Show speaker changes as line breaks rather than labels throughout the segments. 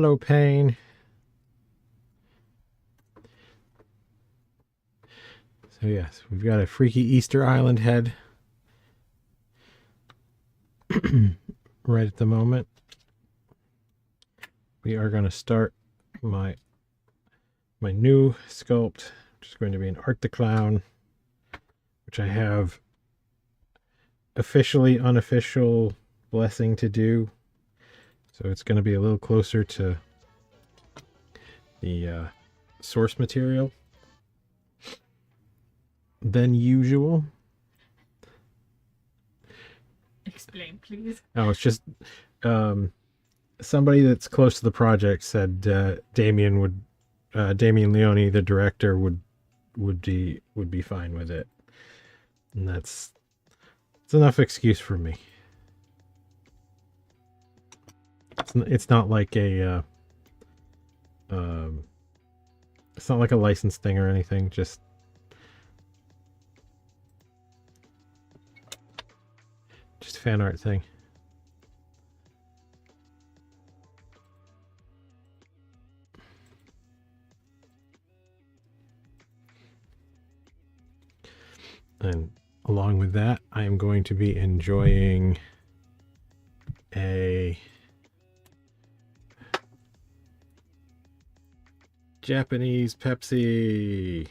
Hello, Pain. So yes, we've got a freaky Easter Island head right at the moment. We are going to start my new sculpt, which is going to be an Art the Clown, which I have officially unofficial blessing to do. So it's going to be a little closer to the source material than usual.
Explain, please.
Oh, it's just somebody that's close to the project said Damien Leone, the director, would be fine with it, and it's enough excuse for me. It's not like a it's not like a license thing or anything. Just fan art thing. And along with that, I am going to be enjoying a Japanese Pepsi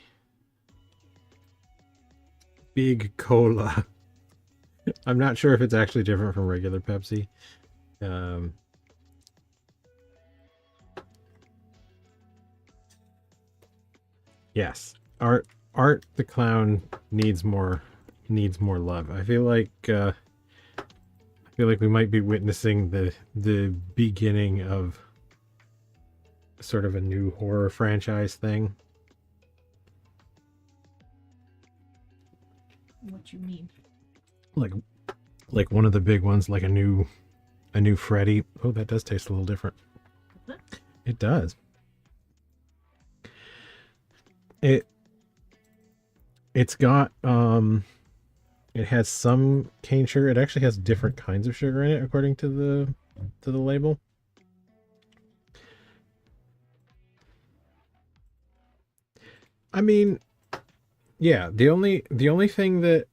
Big Cola. I'm not sure if it's actually different from regular Pepsi. Yes, Art the Clown needs more love. I feel like we might be witnessing the beginning of sort of a new horror franchise thing.
What you mean?
Like one of the big ones, like a new Freddy. Oh, that does taste a little different. It does. It's got it has some cane sugar. It actually has different kinds of sugar in it according to the label. I mean, yeah, the only thing that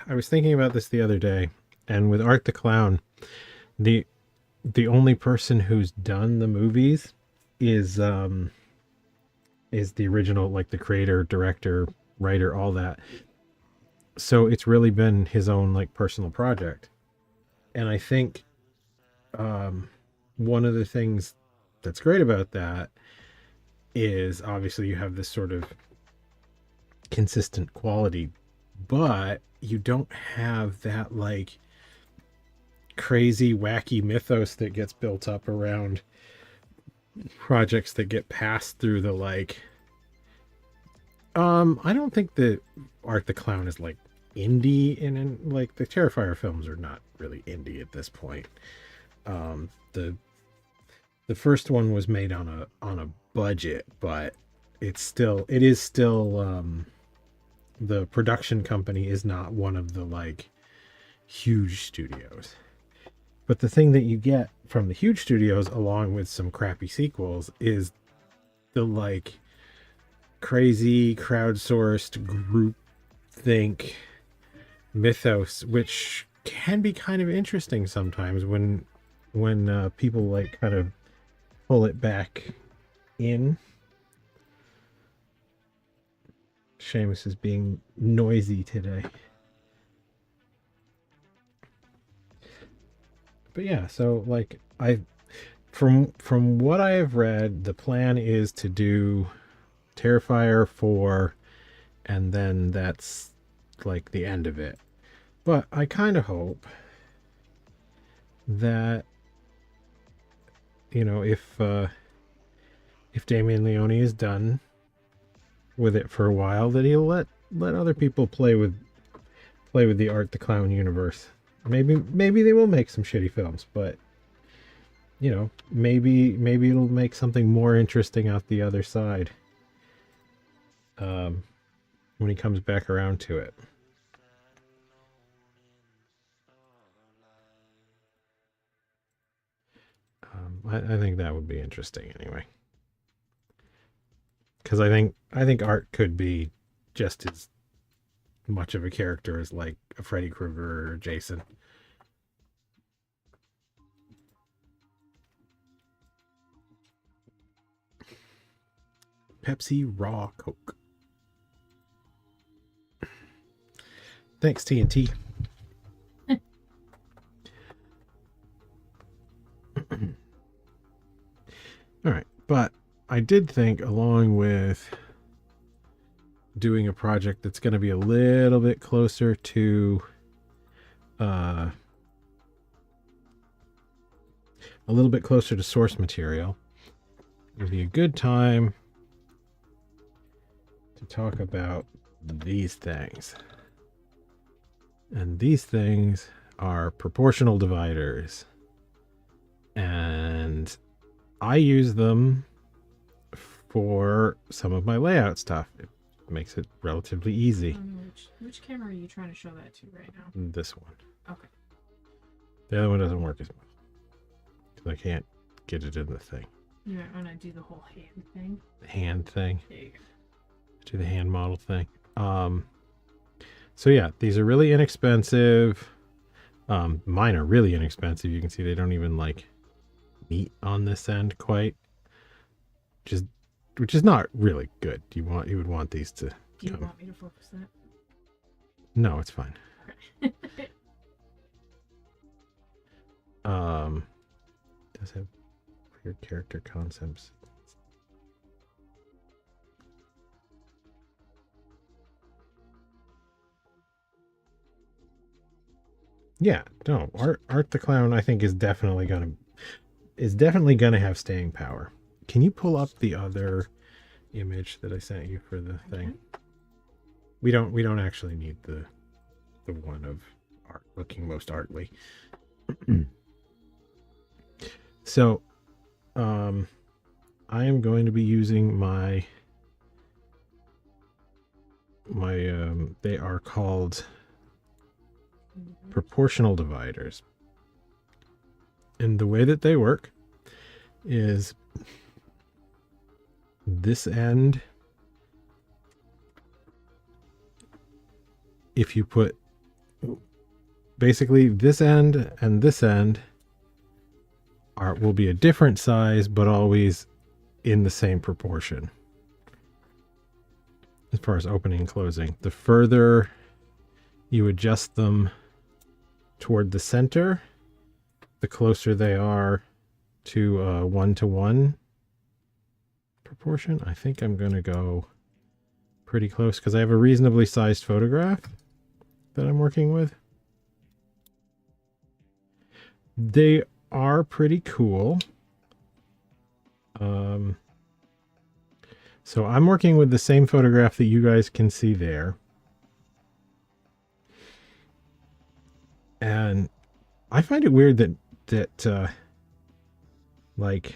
I was thinking about this the other day, and with Art the Clown, the only person who's done the movies is the original, like the creator, director, writer, all that. So it's really been his own like personal project. And I think one of the things that's great about that is obviously you have this sort of consistent quality, but you don't have that like crazy wacky mythos that gets built up around projects that get passed through the like I don't think that Art the Clown is like indie, and like the Terrifier films are not really indie at this point. The first one was made on a budget, but it is still the production company is not one of the like huge studios. But the thing that you get from the huge studios, along with some crappy sequels, is the like crazy crowdsourced group think mythos, which can be kind of interesting sometimes when people like kind of pull it back in. Seamus is being noisy today. But yeah, so like from what I have read, the plan is to do Terrifier 4, and then that's like the end of it. But I kind of hope that, you know, if Damien Leone is done with it for a while, that he'll let other people play with the Art the Clown universe. Maybe they will make some shitty films, but you know, maybe it'll make something more interesting out the other side. When he comes back around to it. I think that would be interesting anyway. Because I think Art could be just as much of a character as like a Freddy Krueger or Jason. Pepsi Raw Coke. Thanks, TNT. All right, but I did think, along with doing a project that's going to be a little bit closer to source material, it would be a good time to talk about these things. And these things are proportional dividers. And I use them for some of my layout stuff. It makes it relatively easy.
Which camera are you trying to show that to right now?
This one.
Okay.
The other one doesn't work as well, because I can't get it in the thing.
You might want to do the whole hand thing.
The hand thing.
There you go.
Do the hand model thing. So yeah, these are really inexpensive. Mine are really inexpensive. You can see they don't even like meet on this end quite, which is not really good. You would want these to.
Do you want me to focus that?
No, it's fine.
Okay.
Does have clear character concepts. Yeah, no, Art the Clown I think is definitely gonna have staying power. Can you pull up the other image that I sent you for the thing? We don't actually need the one of Art looking most artly. So I am going to be using my they are called proportional dividers. And the way that they work is this end, if you put basically this end and this end will be a different size, but always in the same proportion as far as opening and closing. The further you adjust them toward the center, the closer they are to 1-to-1 proportion. I think I'm going to go pretty close because I have a reasonably sized photograph that I'm working with. They are pretty cool. So I'm working with the same photograph that you guys can see there. And I find it weird that like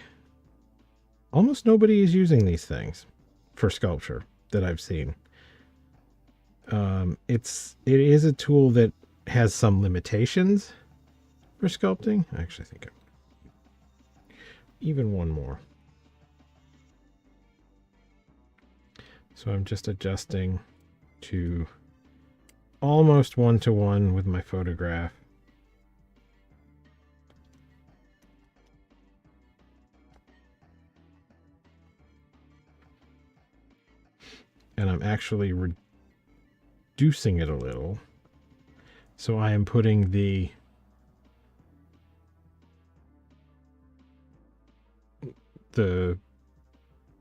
almost nobody is using these things for sculpture that I've seen. It is a tool that has some limitations for sculpting. I actually think even one more. So I'm just adjusting to almost 1-to-1 with my photograph. And I'm actually reducing it a little. So I am putting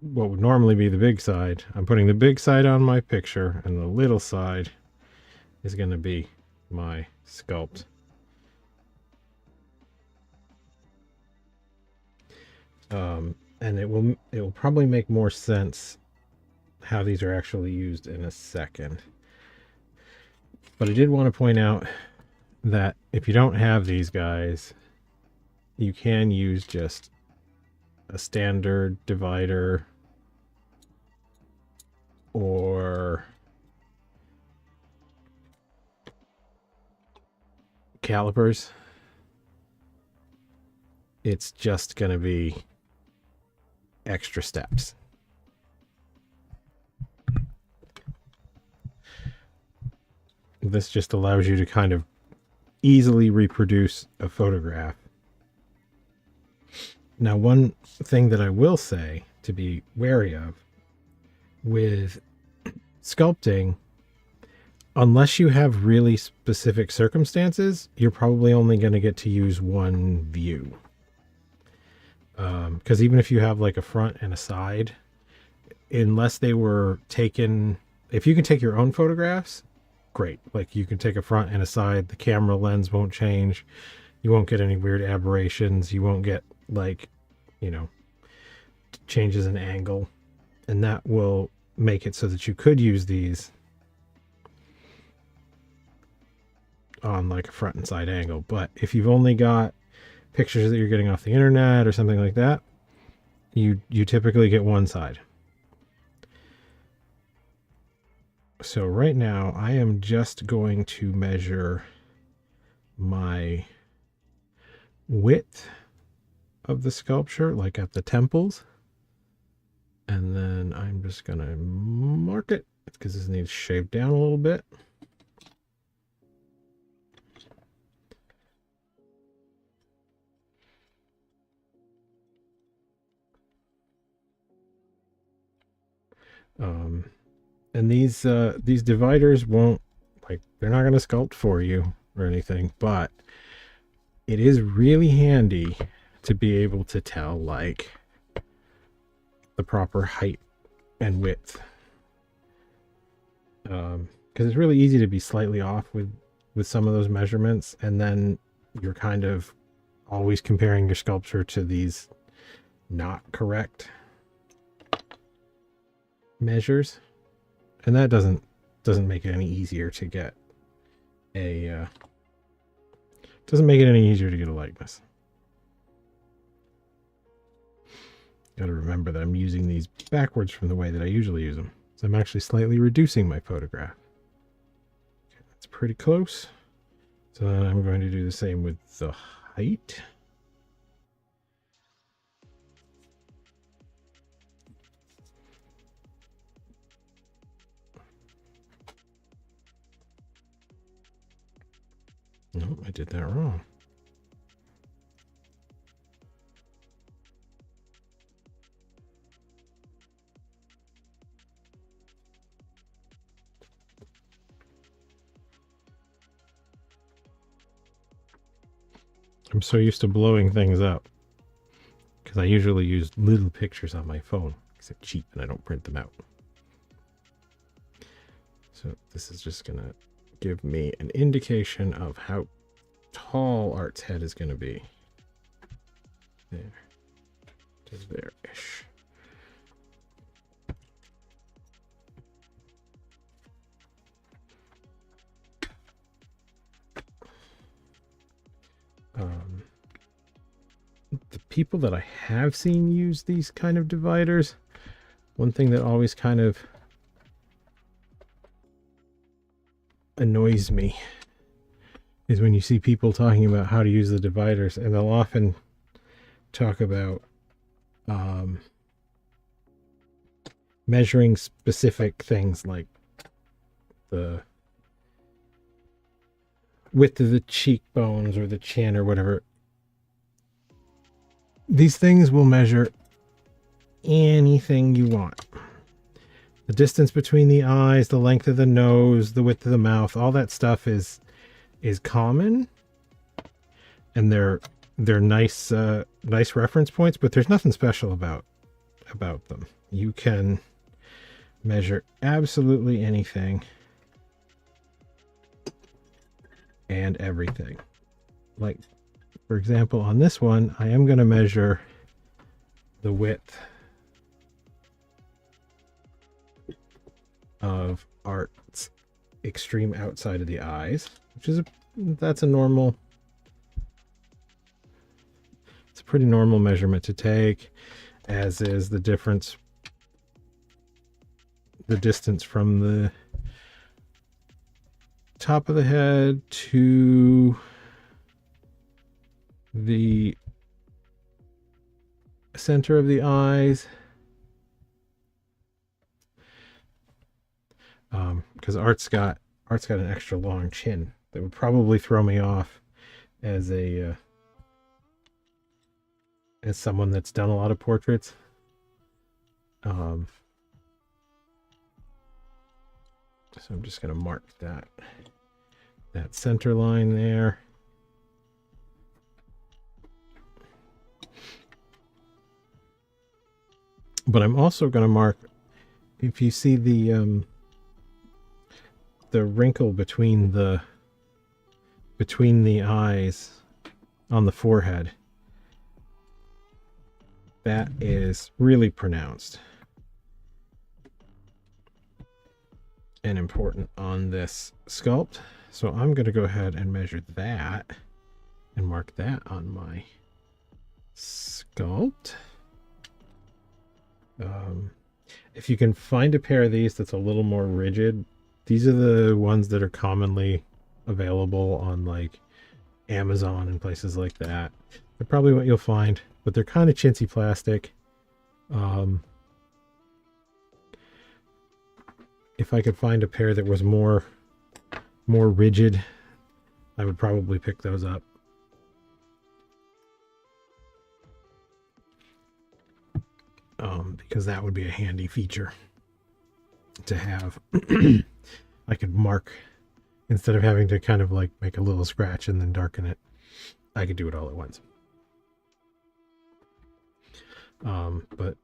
what would normally be the big side. I'm putting the big side on my picture, and the little side is going to be my sculpt. And it will probably make more sense how these are actually used in a second. But I did want to point out that if you don't have these guys, you can use just a standard divider or calipers. It's just going to be extra steps. This just allows you to kind of easily reproduce a photograph. Now, one thing that I will say to be wary of with sculpting, unless you have really specific circumstances, you're probably only going to get to use one view. Because even if you have like a front and a side, unless they were taken, if you can take your own photographs, great. Like you can take a front and a side, the camera lens won't change. You won't get any weird aberrations. You won't get like, you know, changes in angle. And that will make it so that you could use these on like a front and side angle. But if you've only got pictures that you're getting off the internet or something like that, you typically get one side. So right now I am just going to measure my width of the sculpture, like at the temples. And then I'm just going to mark it because this needs shaved down a little bit. And these dividers won't, like, they're not going to sculpt for you or anything, but it is really handy to be able to tell like the proper height and width. Because it's really easy to be slightly off with some of those measurements, and then you're kind of always comparing your sculpture to these not correct measures, and that doesn't make it any easier to get a doesn't make it any easier to get a likeness. Got to remember that I'm using these backwards from the way that I usually use them, so I'm actually slightly reducing my photograph. Okay, that's pretty close. So then I'm going to do the same with the height. No, I did that wrong. I'm so used to blowing things up because I usually use little pictures on my phone because they're cheap and I don't print them out. So this is just gonna give me an indication of how tall Art's head is going to be. There. Just there-ish. The people that I have seen use these kind of dividers, one thing that always kind of annoys me is when you see people talking about how to use the dividers, and they'll often talk about measuring specific things like the width of the cheekbones or the chin or whatever. These things will measure anything you want. The distance between the eyes, the length of the nose, the width of the mouth, all that stuff is common, and they're nice nice reference points, but there's nothing special about them. You can measure absolutely anything and everything. Like, for example, on this one, I am going to measure the width of Art's extreme outside of the eyes, which is that's a normal, it's a pretty normal measurement to take, as is the distance from the top of the head to the center of the eyes. Because Art's got an extra long chin that would probably throw me off as a as someone that's done a lot of portraits. So I'm just going to mark that center line there. But I'm also going to mark, if you see the wrinkle between the eyes on the forehead, that is really pronounced and important on this sculpt. So I'm going to go ahead and measure that and mark that on my sculpt. If you can find a pair of these that's a little more rigid, these are the ones that are commonly available on like Amazon and places like that. They're probably what you'll find, but they're kind of chintzy plastic. If I could find a pair that was more rigid, I would probably pick those up. Because that would be a handy feature to have. I could mark, instead of having to kind of like make a little scratch and then darken it, I could do it all at once. But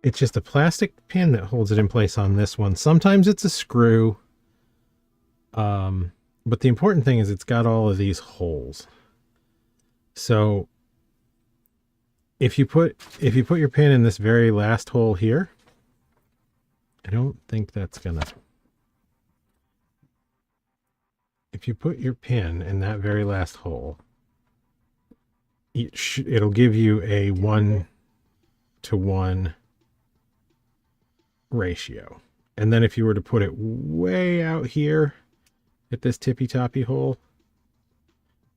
it's just a plastic pin that holds it in place on this one. Sometimes it's a screw. But the important thing is it's got all of these holes. So if you put your pin in this very last hole here, I don't think that's gonna. If you put your pin in that very last hole, it'll give you a 1-to-1 ratio. And then if you were to put it way out here at this tippy toppy hole,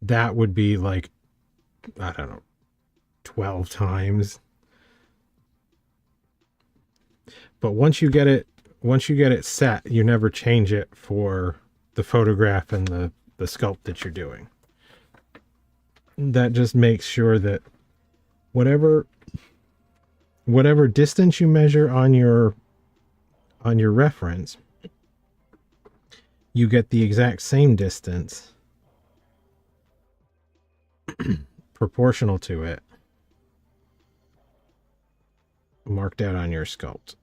that would be like, I don't know, 12 times. But once you get it set, you never change it for the photograph and the sculpt that you're doing. That just makes sure that whatever distance you measure on your reference, you get the exact same distance proportional to it marked out on your sculpt.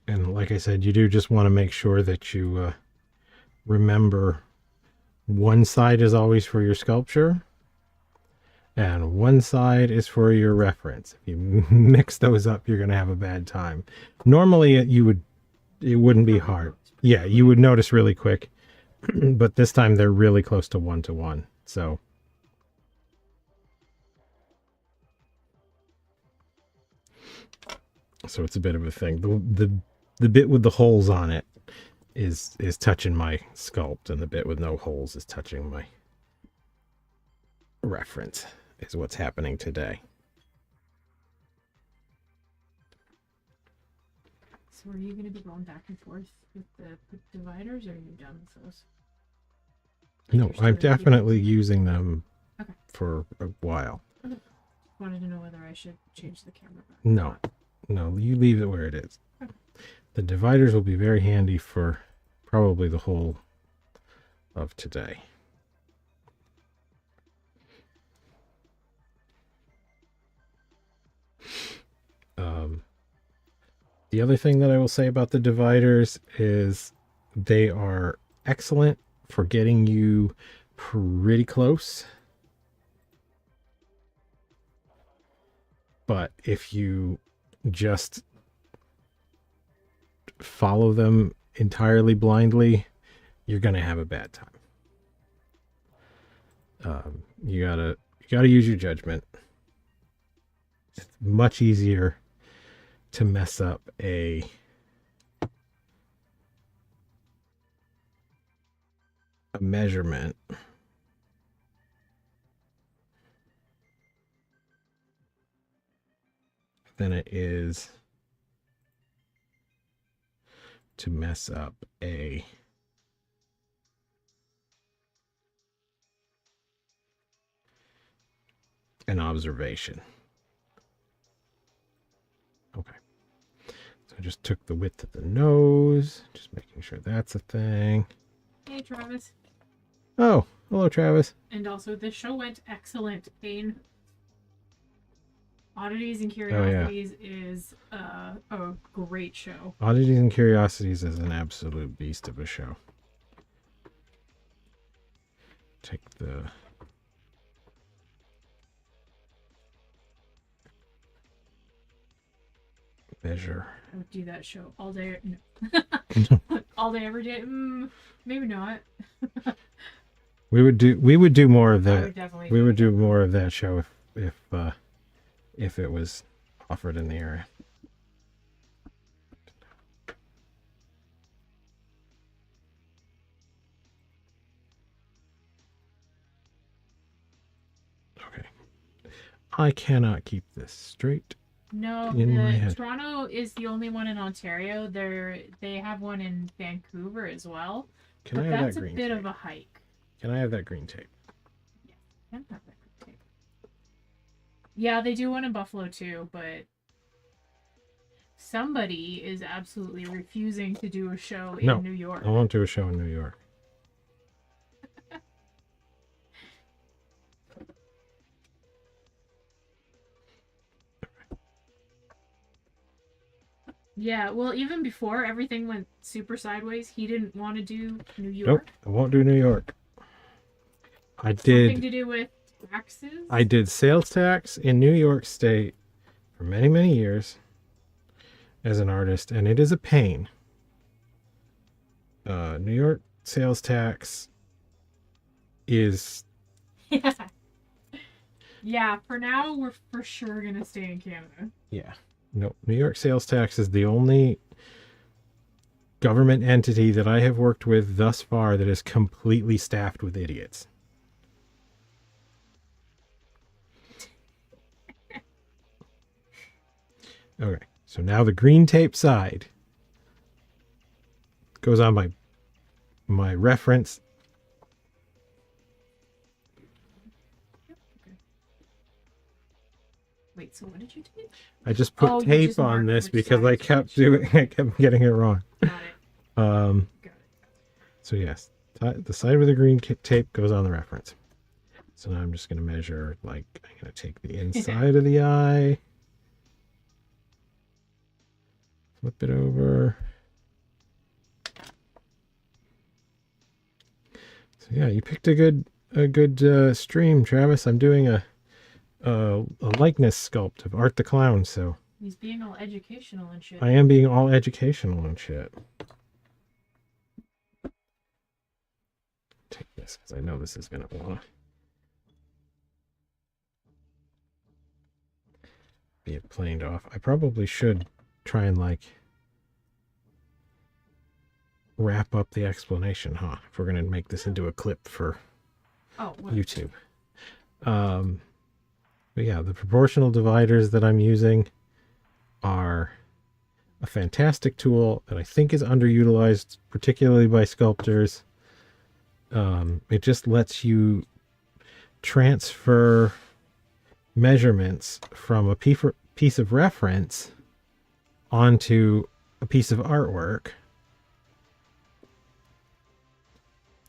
And like I said, you do just want to make sure that you remember one side is always for your sculpture and one side is for your reference. If you mix those up, you're going to have a bad time. Normally it wouldn't be hard. Yeah, you would notice really quick, but this time they're really close to 1-to-1. So it's a bit of a thing. The bit with the holes on it is touching my sculpt, and the bit with no holes is touching my reference, is what's happening today.
So are you going to be going back and forth with the dividers, or are you done with those?
No, I'm definitely using them
Okay.
for a while.
Okay. Wanted to know whether I should change the camera back.
No, you leave it where it is.
Okay.
The dividers will be very handy for probably the whole of today. The other thing that I will say about the dividers is they are excellent for getting you pretty close. But if you just follow them entirely blindly, you're going to have a bad You gotta use your judgment. It's much easier to mess up a measurement than it is to mess up an observation. Okay. So I just took the width of the nose, just making sure that's a thing.
Hey, Travis.
Oh, hello, Travis.
And also, this show went excellent. Pain. Oddities and Curiosities is a great show.
Oddities and Curiosities is an absolute beast of a show. Take the measure.
I would do that show all day. No. All day, every day. Maybe not.
We would do more of that.
We
would do more of that show if it was offered in the area. Okay. I cannot keep this straight.
No, Toronto is the only one in Ontario. They have one in Vancouver as well.
Can I have
that's
that green
a bit
tape?
of a hike.
Can I have that green tape?
Yeah, I can have that green tape. Yeah, they do one in Buffalo too, but somebody is absolutely refusing to do a show in New York.
I won't do a show in New York.
Yeah, well, even before everything went super sideways, he didn't want to do New York.
Nope, I won't do New York.
Something to do with taxes?
I did sales tax in New York State for many, many years as an artist, and it is a pain. New York sales tax is...
Yeah, for now, we're for sure going to stay in Canada.
Yeah. No, New York sales tax is the only government entity that I have worked with thus far that is completely staffed with idiots. Okay, so now the green tape side goes on my reference.
Wait, so what did you do?
I just put tape on this because I kept getting it wrong.
Got it. Got it.
So yes, the side with the green tape goes on the reference. So now I'm just going to measure, like, I'm going to take the inside of the eye, flip it over. So yeah, you picked a good stream, Travis. I'm doing a likeness sculpt of Art the Clown, so
he's being all educational and shit.
I am being all educational and shit. Take this because I know this is gonna wanna be planed off. I probably should try and like wrap up the explanation, huh? If we're gonna make this into a clip for YouTube. But yeah, the proportional dividers that I'm using are a fantastic tool that I think is underutilized, particularly by sculptors. It just lets you transfer measurements from a piece of reference onto a piece of artwork.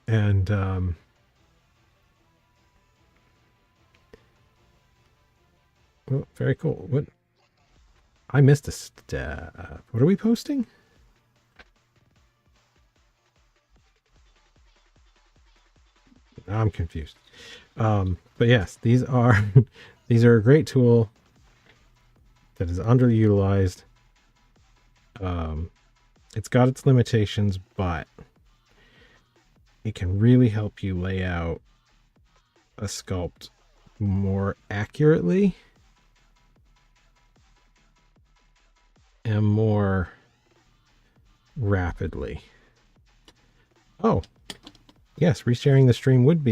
And oh, very cool. What? I missed a step. What are we posting? I'm confused. But yes, these are a great tool that is underutilized. It's got its limitations, but it can really help you lay out a sculpt more accurately and more rapidly. Oh, yes, resharing the stream would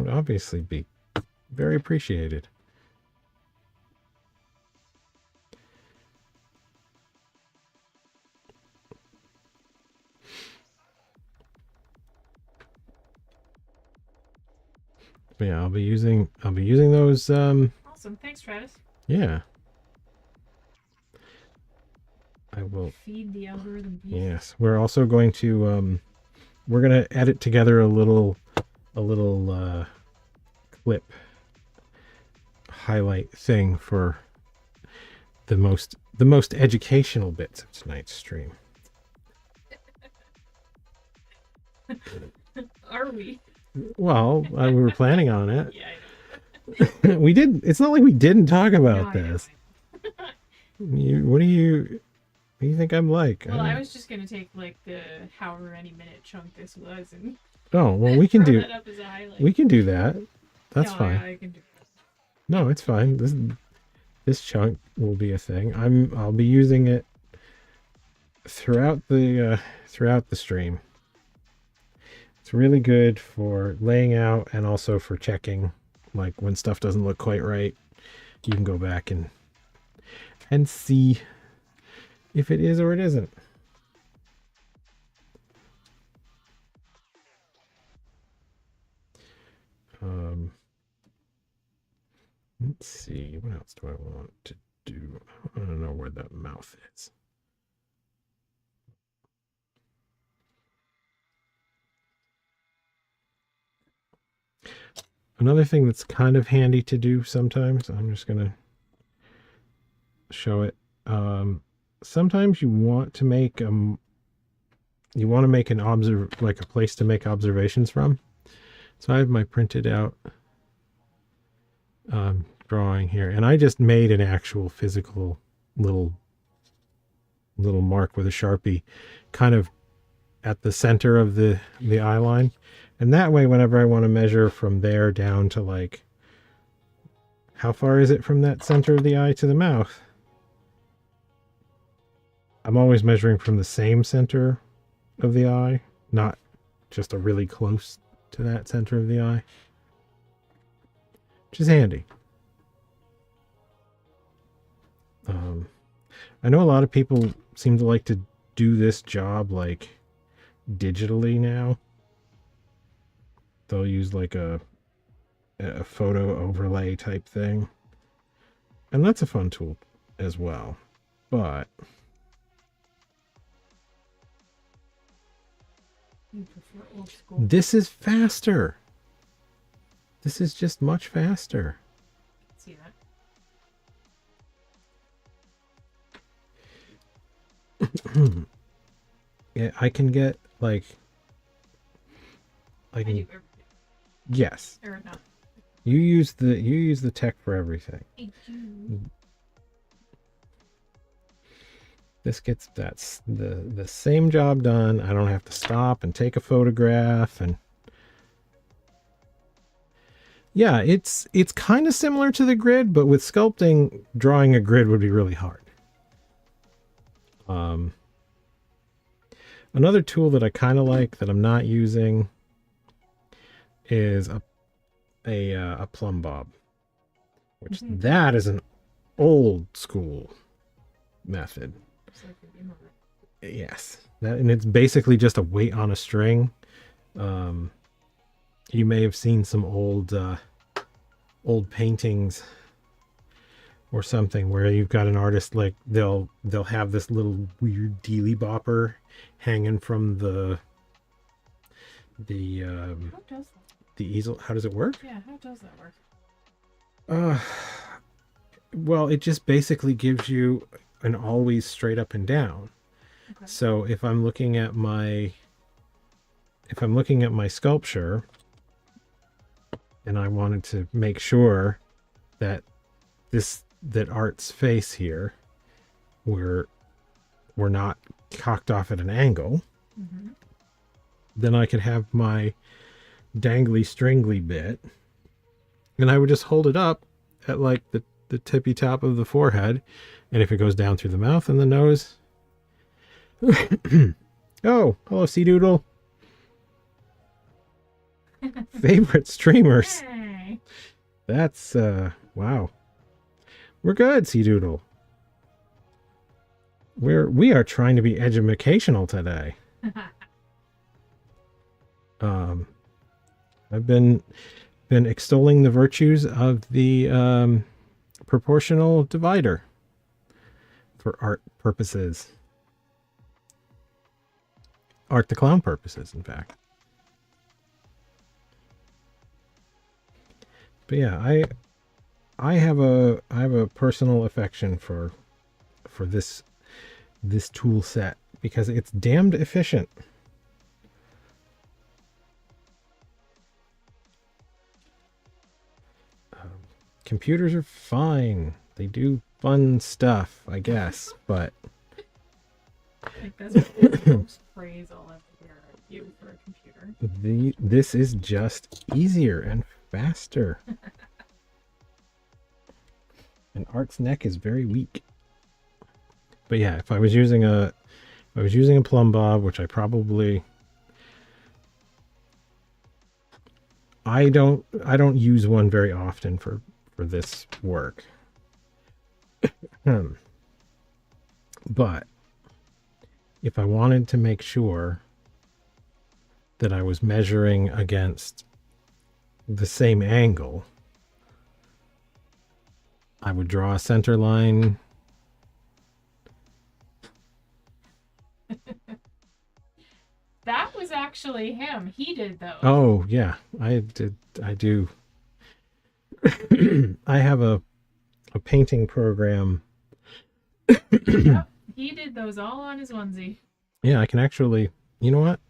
obviously be very appreciated. But yeah, I'll be using those.
Awesome, thanks, Travis.
Yeah, I will
feed the algorithm beast.
Yes, we're also going to we're gonna edit together a little clip highlight thing for the most educational bits of tonight's stream.
Are we?
Well, we were planning on it.
Yeah.
We did. It's not like we didn't talk about
No,
this. What do you think I'm like?
Well, I was just gonna take like the however many minute chunk this was and
oh well, we can do
that up as a highlight.
We can do that. That's
no,
fine.
I can do that.
No, it's fine. This chunk will be a thing. I'll be using it throughout the stream. It's really good for laying out and also for checking, like when stuff doesn't look quite right. You can go back and see if it is or it isn't. Let's see, what else do I want to do? I don't know where that mouth is. Another thing that's kind of handy to do sometimes, I'm just gonna show it. Sometimes you want to make an like a place to make observations from. So I have my printed out drawing here, and I just made an actual physical little mark with a Sharpie kind of at the center of the eye line. And that way, whenever I want to measure from there down to like, how far is it from that center of the eye to the mouth? I'm always measuring from the same center of the eye, not just a really close to that center of the eye, which is handy. I know a lot of people seem to like to do this job like digitally now. They'll use like a photo overlay type thing, and that's a fun tool as well, but
You prefer old school.
This is faster. This is just much faster.
See that?
Yeah, I can get like
I do everything.
Yes.
Or not.
You use the tech for everything.
I do.
This gets the same job done. I don't have to stop and take a photograph, and yeah, it's kind of similar to the grid, but with sculpting, drawing a grid would be really hard. Another tool that I kind of like that I'm not using is a plumb bob, which that is an old school method. Yes, and it's basically just a weight on a string. You may have seen some old paintings or something where you've got an artist, like they'll have this little weird dealy bopper hanging from the easel. How does it work?
Yeah, how does that work?
Well, it just basically gives you an always straight up and down. Okay. So if I'm looking at my sculpture and I wanted to make sure that Art's face here we're not cocked off at an angle, then I could have my dangly stringly bit, and I would just hold it up at like the tippy top of the forehead, and if it goes down through the mouth and the nose. Oh, hello, Sea Doodle. Favorite streamers.
Hey.
That's wow. We're good, Sea Doodle. We are trying to be educational today. I've been extolling the virtues of the proportional divider for art purposes. Art the Clown purposes, in fact. But yeah, I have a personal affection for this tool set because it's damned efficient. Computers are fine. They do fun stuff, I guess, but
Like that's the most praise I'll ever hear of you for a computer.
this is just easier and faster. And Art's neck is very weak. But yeah, if I was using a plumb bob, which I probably I don't use one very often for this work. But if I wanted to make sure that I was measuring against the same angle, I would draw a center line.
That was actually him. He did those.
Oh, yeah. I do. I have a painting program.
Yep, he did those all on his onesie.
Yeah, I can actually, you know what?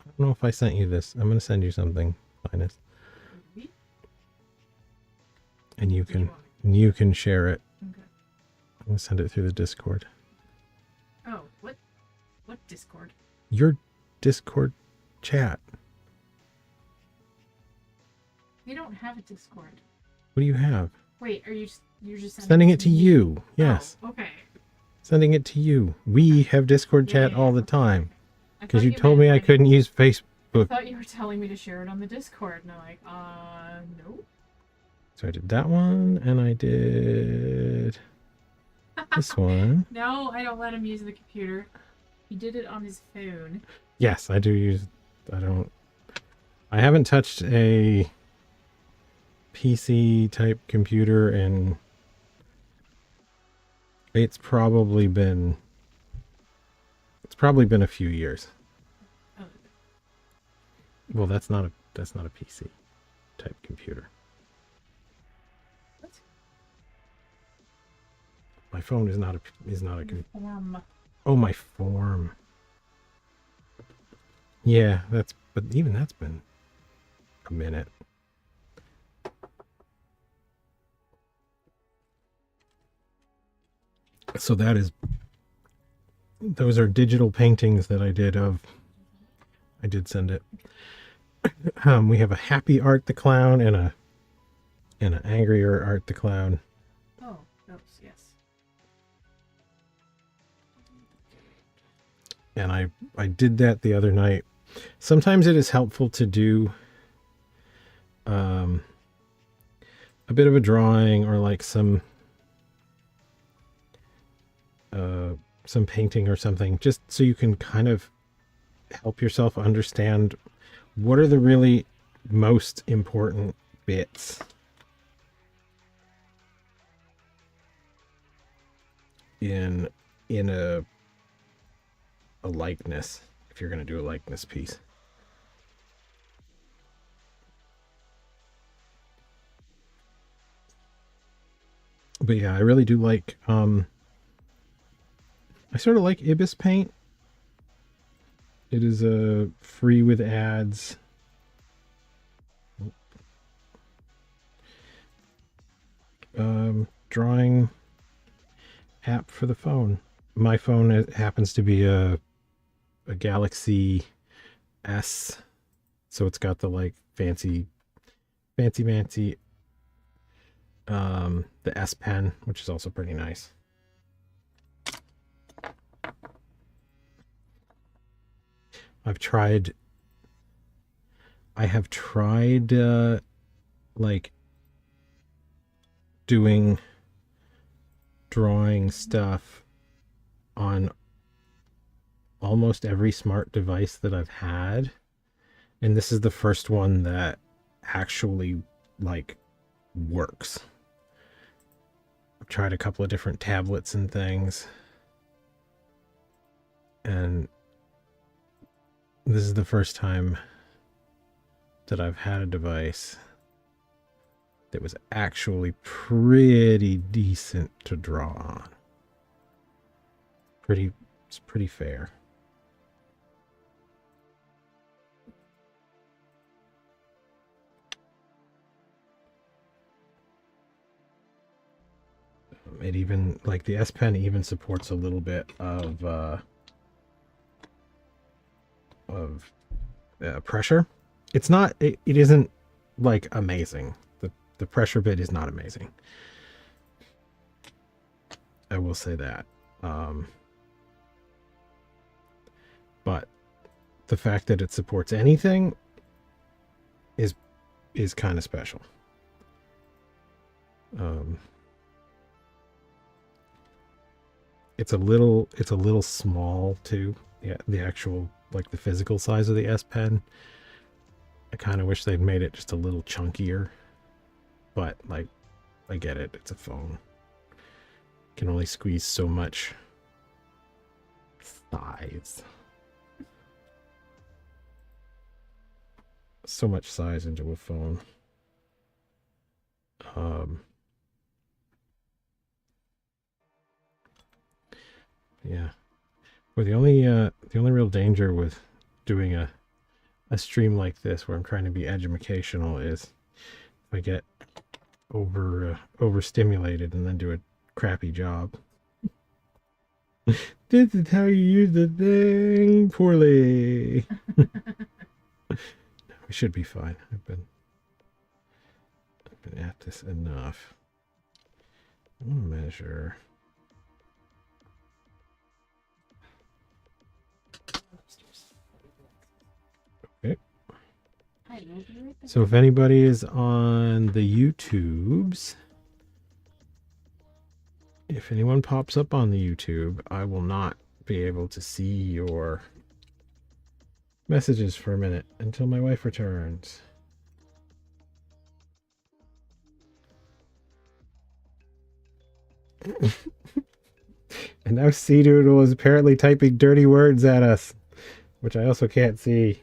I don't know if I sent you this. I'm going to send you something, Linus. And you can share it.
Okay.
I'm going to send it through the Discord.
Oh, what Discord?
Your Discord chat.
We don't have a Discord.
What do you have?
Wait, you're just
Sending it to you. Yes.
Oh, okay.
Sending it to you. We have Discord chat all the time.
I
Because
thought
you told me I couldn't use Facebook.
I thought you were telling me to share it on the Discord, and I'm like, no.
So I did that one, and I did this one.
No, I don't let him use the computer. He did it on his phone.
Yes, I do use. I haven't touched a PC type computer and it's probably been a few years.
Oh.
Well, that's not a PC type computer.
What?
My phone is not a
Form.
Oh, my form. Yeah, but even that's been a minute. So those are digital paintings that I did I did send it. We have a happy Art the Clown and an angrier Art the Clown.
Oh, those, yes.
And I did that the other night. Sometimes it is helpful to do a bit of a drawing or like some painting or something, just so you can kind of help yourself understand what are the really most important bits in a likeness, if you're going to do a likeness piece. But yeah, I really do like I sort of like Ibis paint. It is free with ads. Drawing app for the phone. My phone happens to be a Galaxy S, so it's got the like fancy the S Pen, which is also pretty nice. I have tried like doing drawing stuff on almost every smart device that I've had, and this is the first one that actually like works. I've tried a couple of different tablets and things, and this is the first time that I've had a device that was actually pretty decent to draw on. It's pretty fair. It even, like, the S Pen even supports a little bit of pressure. It's not, it isn't like amazing. The pressure bit is not amazing. I will say that. But the fact that it supports anything is kind of special. It's a little small too. Yeah, the actual, like, the physical size of the S Pen. I kind of wish they'd made it just a little chunkier, but like, I get it. It's a phone. Can only squeeze so much size. So much size into a phone. Yeah. Well, the only real danger with doing a stream like this, where I'm trying to be educational, is if I get overstimulated and then do a crappy job. This is how you use the thing poorly. We should be fine. I've been at this enough. I'm gonna measure. Okay. So if anybody is on the YouTubes, if anyone pops up on the YouTube, I will not be able to see your messages for a minute until my wife returns. And now Sea Doodle is apparently typing dirty words at us, which I also can't see.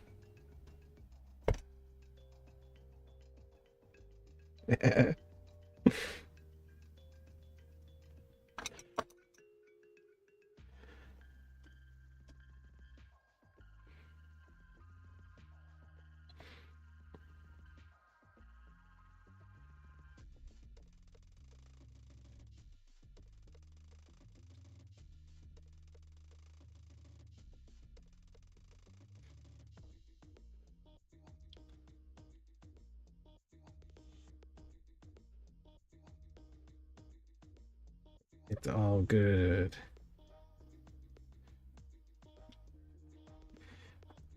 It's all good.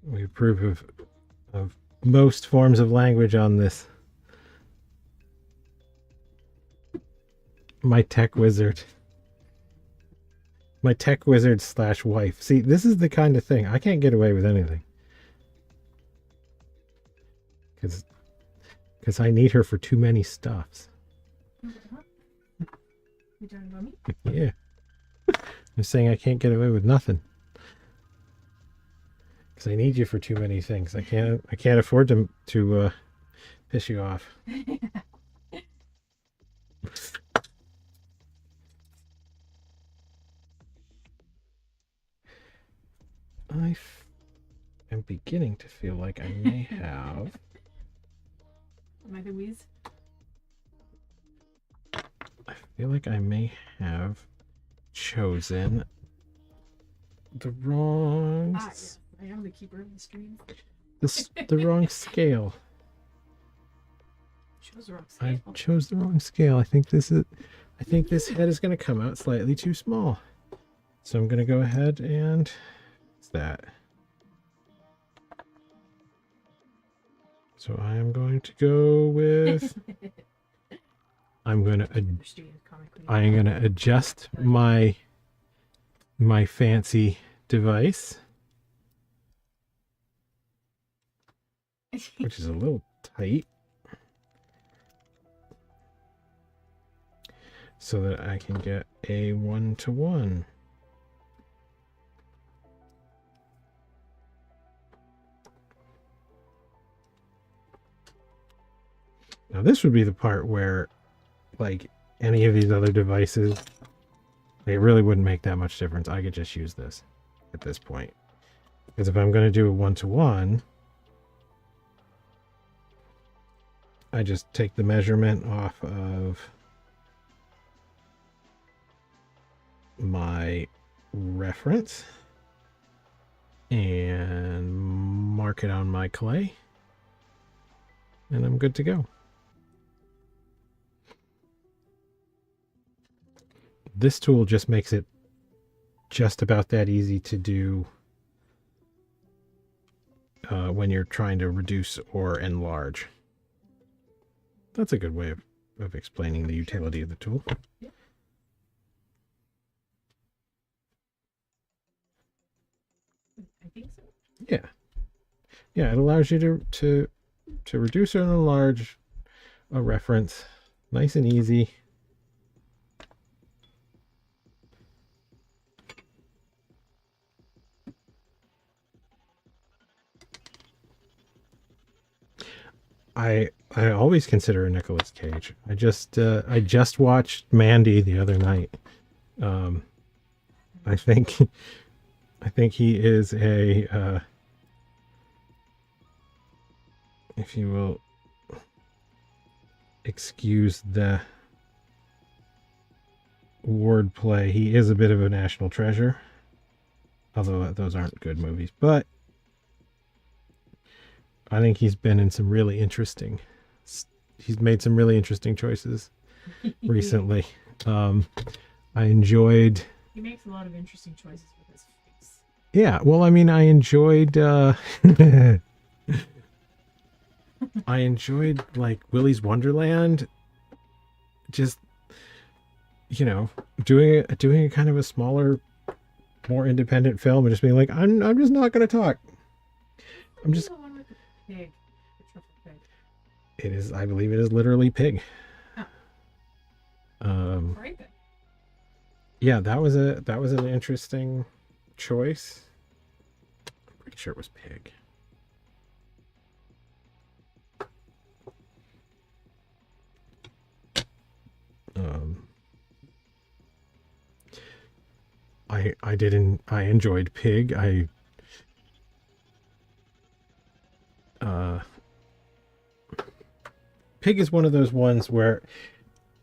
We approve of most forms of language on this. My tech wizard / wife. See, this is the kind of thing. I can't get away with anything. Because I need her for too many stuffs.
You talking about me?
Yeah. I'm saying I can't get away with nothing. Because I need you for too many things. I can't afford to piss you off. I am beginning to feel like I may have.
Am I the wheeze?
I feel like I may have chosen the wrong.
Yes. I am the keeper of the stream.
The wrong scale.
chose the wrong
I
scale.
chose the wrong scale. I think this head is going to come out slightly too small. So I'm going to go ahead and fix that. So I am going to go with I'm going to adjust my fancy device, which is a little tight, so that I can get a 1-to-1. Now this would be the part where, like any of these other devices, it really wouldn't make that much difference. I could just use this at this point. Because if I'm going to do a 1-to-1, I just take the measurement off of my reference and mark it on my clay, and I'm good to go. This tool just makes it just about that easy to do when you're trying to reduce or enlarge. That's a good way of explaining the utility of the tool.
I think so.
Yeah. Yeah, it allows you to reduce or enlarge a reference. Nice and easy. I always consider a Nicolas Cage. I just watched Mandy the other night. I think he is a if you will excuse the wordplay, he is a bit of a national treasure. Although those aren't good movies, but I think he's been in some really interesting. He's made some really interesting choices recently. I enjoyed.
He makes a lot of interesting choices with his face.
Yeah, well, I mean, I enjoyed. I enjoyed like Willy's Wonderland. Just, you know, doing a kind of a smaller, more independent film, and just being like, I'm just not going to talk. I'm just.
Pig. The truffle pig.
It is, I believe it is literally pig.
Oh.
Yeah, that was an interesting choice. I'm pretty sure it was pig. I enjoyed pig. Pig is one of those ones where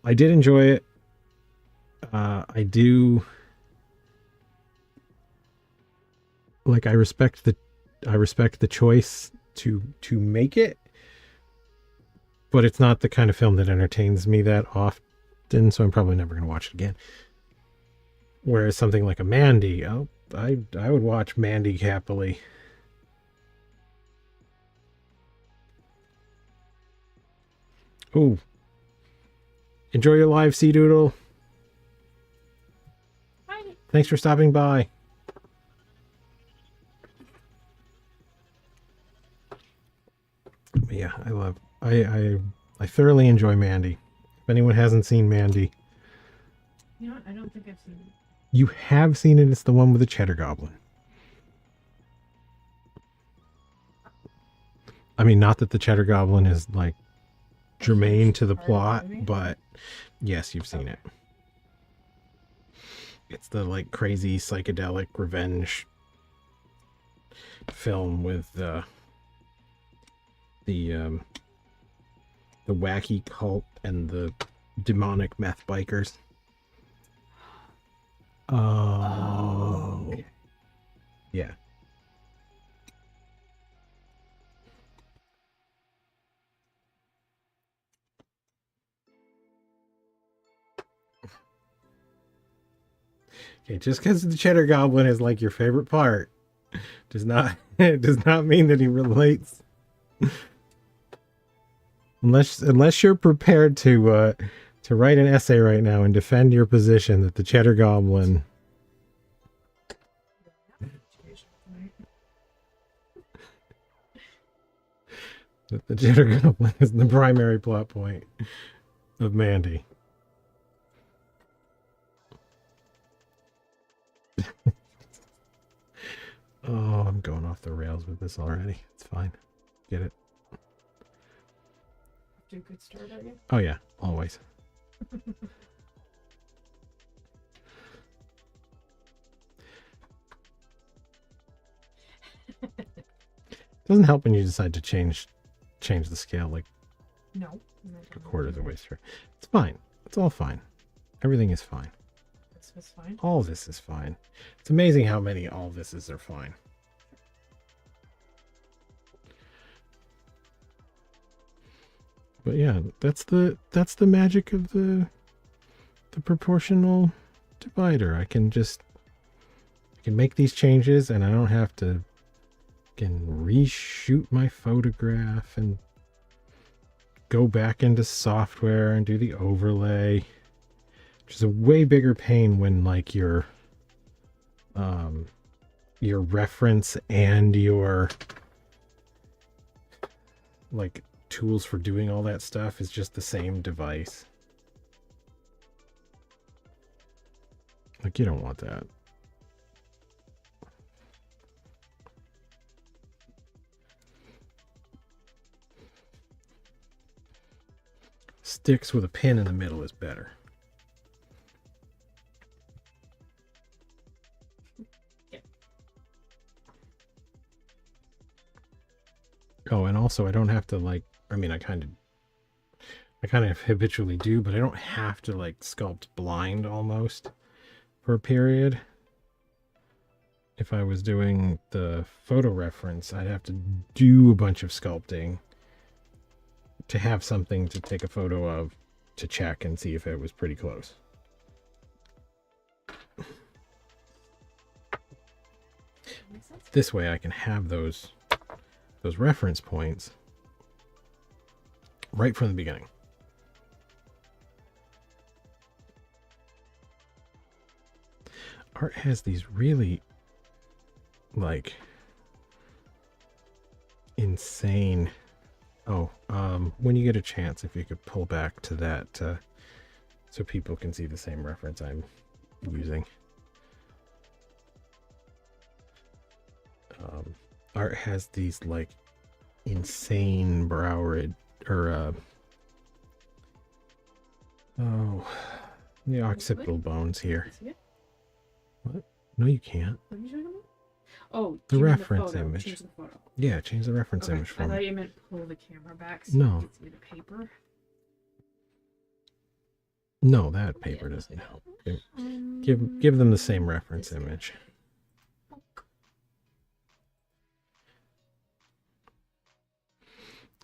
I did enjoy it. I do like, I respect the choice to make it, but it's not the kind of film that entertains me that often, so I'm probably never going to watch it again. Whereas something like a Mandy, I would watch Mandy happily. Oh, enjoy your live, Sea Doodle.
Hi.
Thanks for stopping by. Yeah, I thoroughly enjoy Mandy. If anyone hasn't seen Mandy,
You know what? I don't think I've seen it.
you have seen it. It's the one with the Cheddar Goblin. I mean, not that the Cheddar Goblin is like germane to the plot, but yes, you've seen it. It's the like crazy psychedelic revenge film with the wacky cult and the demonic meth bikers. Oh, okay. Yeah. Okay, just because the Cheddar Goblin is like your favorite part does not mean that he relates. Unless you're prepared to write an essay right now and defend your position that the Cheddar Goblin is the primary plot point of Mandy. Oh, I'm going off the rails with this already. It's fine. Get it.
Do a good start, are you?
Oh yeah, always. Doesn't help when you decide to change the scale like a quarter of the way through. It's fine. It's all fine. Everything is fine.
This was fine.
All this is fine. It's amazing how many all thises are fine. But yeah, that's the magic of the proportional divider. I can make these changes and I don't have to reshoot my photograph and go back into software and do the overlay, which is a way bigger pain when like your reference and your like tools for doing all that stuff is just the same device. Like, you don't want that. Sticks with a pin in the middle is better.
Yeah.
Oh, and also I don't have to like, I mean, I kind of habitually do, but I don't have to like sculpt blind almost for a period. If I was doing the photo reference, I'd have to do a bunch of sculpting to have something to take a photo of to check and see if it was pretty close. This way I can have those reference points right from the beginning. Art has these really like insane. Oh, when you get a chance, if you could pull back to that so people can see the same reference I'm using. Art has these like insane brow ridge or the occipital bones here. What? No, you can't.
What are you talking about? Oh,
the reference image.
Change the photo.
Yeah, change the reference image for
I
me.
thought you meant pull the camera back so
No.
you could see the paper.
No, that paper doesn't help. Give them the same reference image.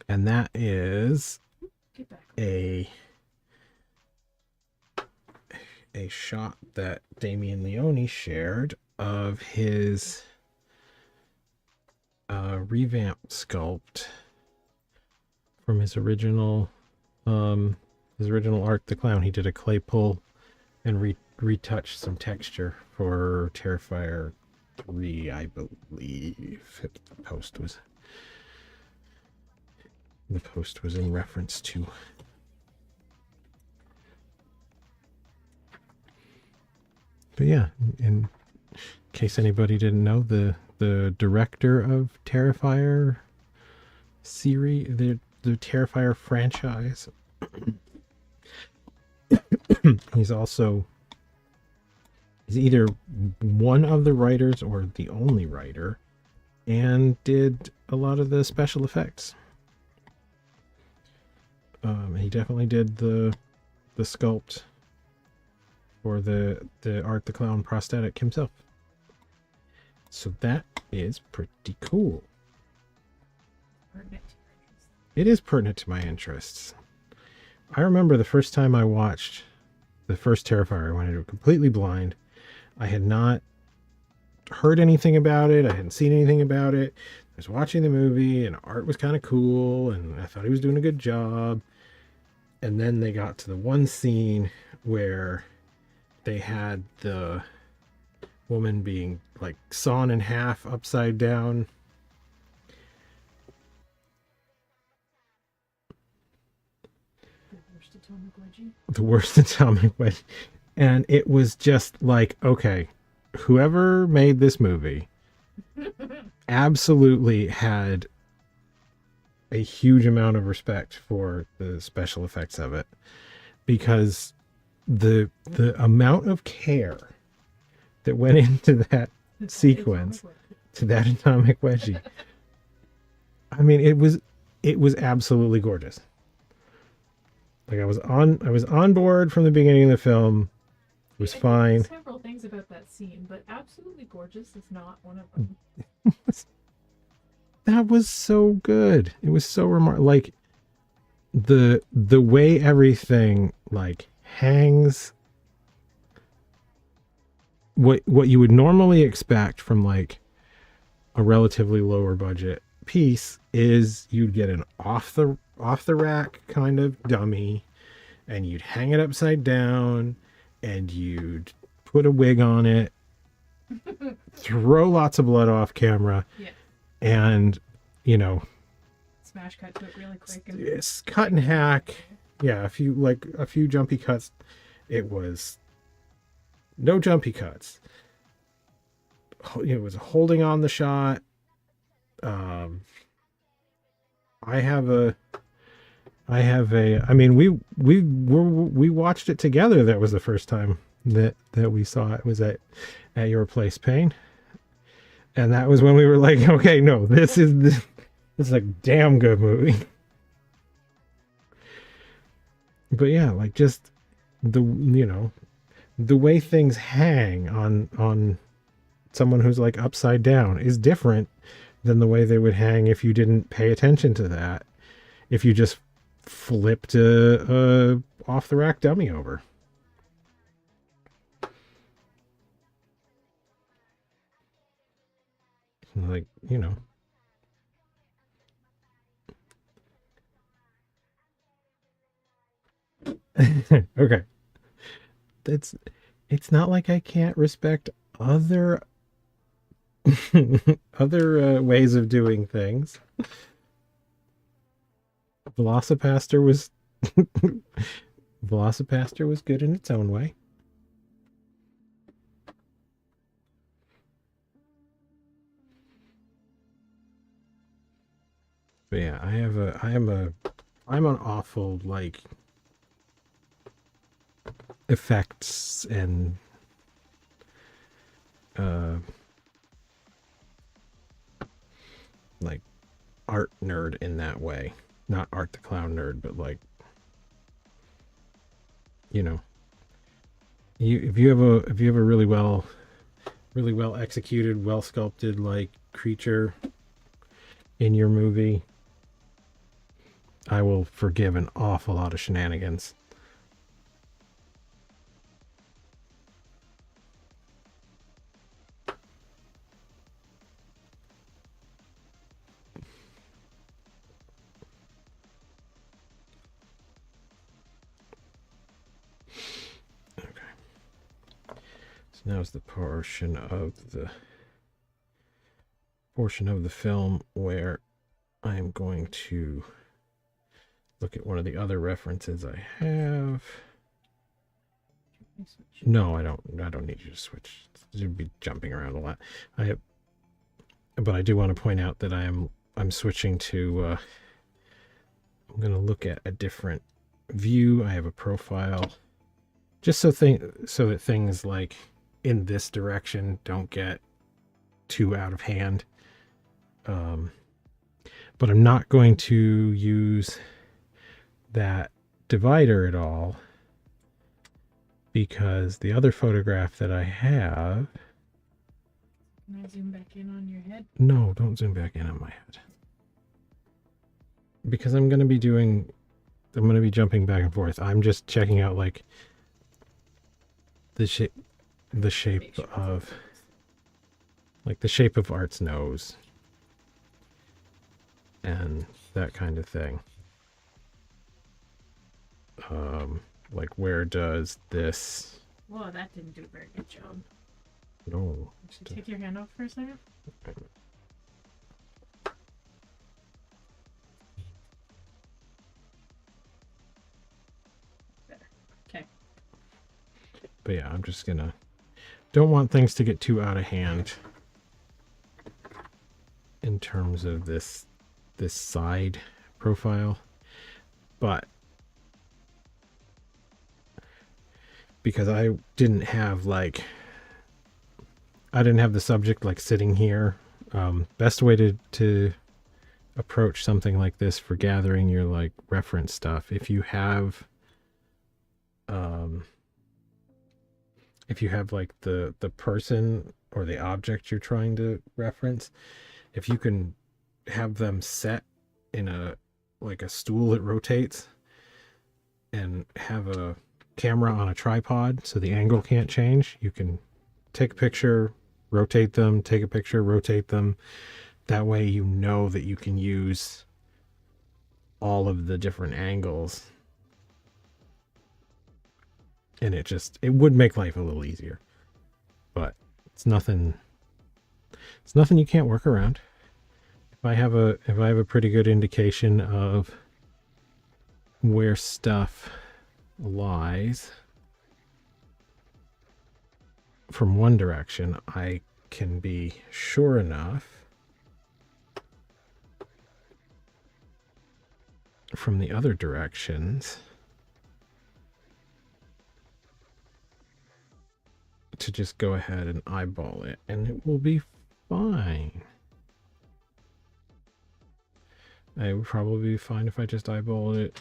And that is a shot that Damien Leone shared of his revamped sculpt from his original Art the Clown. He did a clay pull and retouched some texture for Terrifier 3, I believe. The post was in reference to. But yeah, in case anybody didn't know, the director of Terrifier series, the Terrifier franchise, he's either one of the writers or the only writer, and did a lot of the special effects. He definitely did the sculpt for the Art the Clown prosthetic himself. So that is pretty cool. It is pertinent to my interests. I remember the first time I watched the first Terrifier, I went into it completely blind. I had not heard anything about it. I hadn't seen anything about it. I was watching the movie and art was kind of cool and I thought he was doing a good job. And then they got to the one scene where they had the woman being like sawn in half upside down. The worst atomic wedgie. And it was just like, okay, whoever made this movie absolutely had a huge amount of respect for the special effects of it, because the amount of care that went into that sequence, to that atomic wedgie. I mean, it was absolutely gorgeous. Like I was on board from the beginning of the film. It was fine.
There's several things about that scene, but absolutely gorgeous is not one of them.
That was so good. It was so remarkable. Like the way everything like hangs, what you would normally expect from like a relatively lower budget piece is you'd get an off the rack kind of dummy, and you'd hang it upside down, and you'd put a wig on it, throw lots of blood off camera,
yeah,
and
smash cut to it really quick. And
it's cut and hack. Yeah, a few jumpy cuts. It was no jumpy cuts. It was holding on the shot. I mean, we watched it together. That was the first time that we saw it. Was at your place, Payne, and that was when we were like, okay, no, this is a damn good movie. But yeah, like just the way things hang on someone who's like upside down is different than the way they would hang if you didn't pay attention to that. If you just flipped a off the rack dummy over. Like, okay. It's not like I can't respect other ways of doing things. Velocipaster was good in its own way. But yeah, I'm an awful like effects and like art nerd in that way. Not Art the Clown nerd, but like, if you have a really well executed, well sculpted like creature in your movie, I will forgive an awful lot of shenanigans. Now's the portion of the film where I'm going to look at one of the other references I have. No, I don't need you to switch. You'd be jumping around a lot. But I do want to point out that I'm switching to I'm going to look at a different view. I have a profile just so that things like in this direction don't get too out of hand. But I'm not going to use that divider at all, because the other photograph that I have...
Can I zoom back in on your head?
No, don't zoom back in on my head. Because I'm going to be jumping back and forth. I'm just checking out like the shape. the shape of, like the shape of Art's nose and that kind of thing. Like where does this...
Whoa, that didn't do a very good job.
No.
Should take your hand off for a second? Better. Okay.
But yeah, I'm just gonna... Don't want things to get too out of hand in terms of this side profile. But because I didn't have the subject like sitting here. Best way to approach something like this for gathering your like reference stuff, if you have like the person or the object you're trying to reference, if you can have them set in a stool that rotates and have a camera on a tripod so the angle can't change, you can take a picture, rotate them, take a picture, rotate them. That way you know that you can use all of the different angles, and it would make life a little easier. But it's nothing you can't work around. If I have a pretty good indication of where stuff lies from one direction, I can be sure enough from the other directions to just go ahead and eyeball it, and it will be fine. It would probably be fine if I just eyeballed it,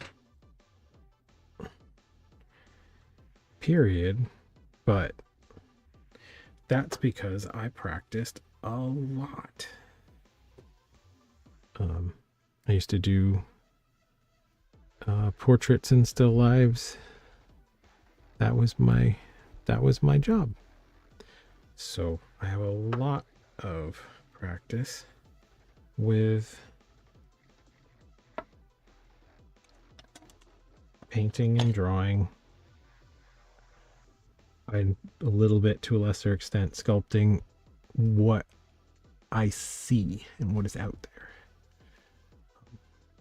period. But that's because I practiced a lot. I used to do portraits and still lives. That was my job. So I have a lot of practice with painting and drawing. And a little bit, to a lesser extent, sculpting what I see and what is out there.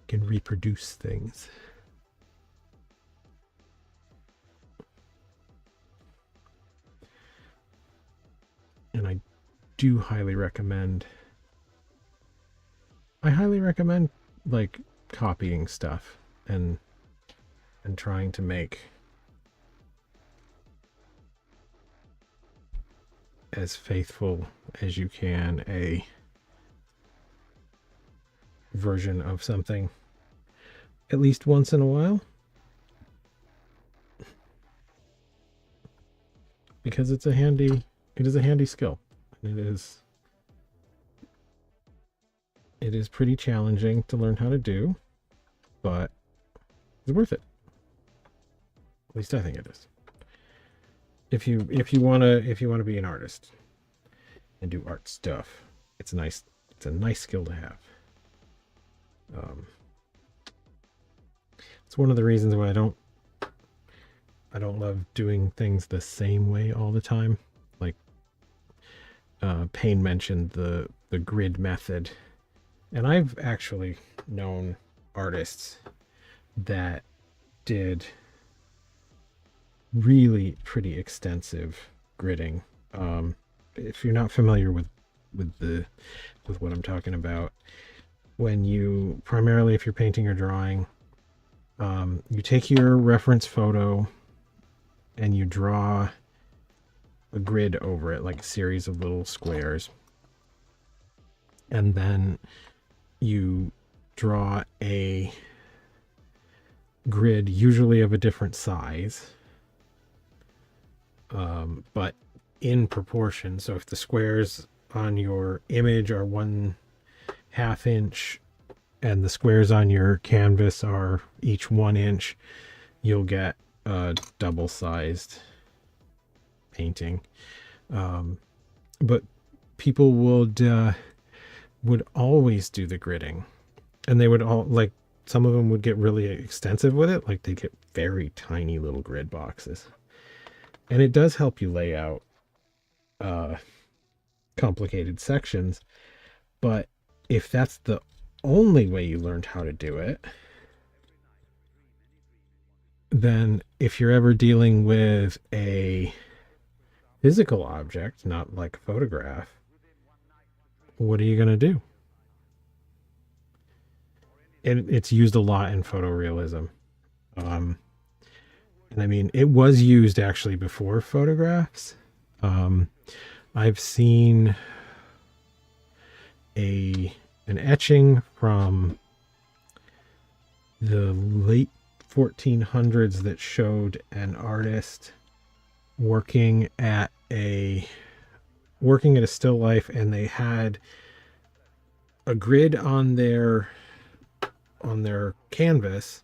Can reproduce things. And I highly recommend like copying stuff and trying to make as faithful as you can a version of something at least once in a while, because it is a handy skill. It is pretty challenging to learn how to do, but it's worth it. At least I think it is. If you want to be an artist and do art stuff, it's a nice skill to have. It's one of the reasons why I don't love doing things the same way all the time. Like Payne mentioned the grid method, and I've actually known artists that did really pretty extensive gridding. If you're not familiar with what I'm talking about, if you're painting or drawing, you take your reference photo and you draw a grid over it, like a series of little squares, and then you draw a grid, usually of a different size, but in proportion. So if the squares on your image are 1/2 inch and the squares on your canvas are each 1 inch, you'll get a double-sized painting. But people would always do the gridding, and they would all like, some of them would get really extensive with it. Like, they get very tiny little grid boxes, and it does help you lay out complicated sections. But if that's the only way you learned how to do it, then if you're ever dealing with a physical object, not like a photograph, what are you going to do? It's used a lot in photorealism. And I mean, it was used actually before photographs. I've seen an etching from the late 1400s that showed an artist working at a still life, and they had a grid on their canvas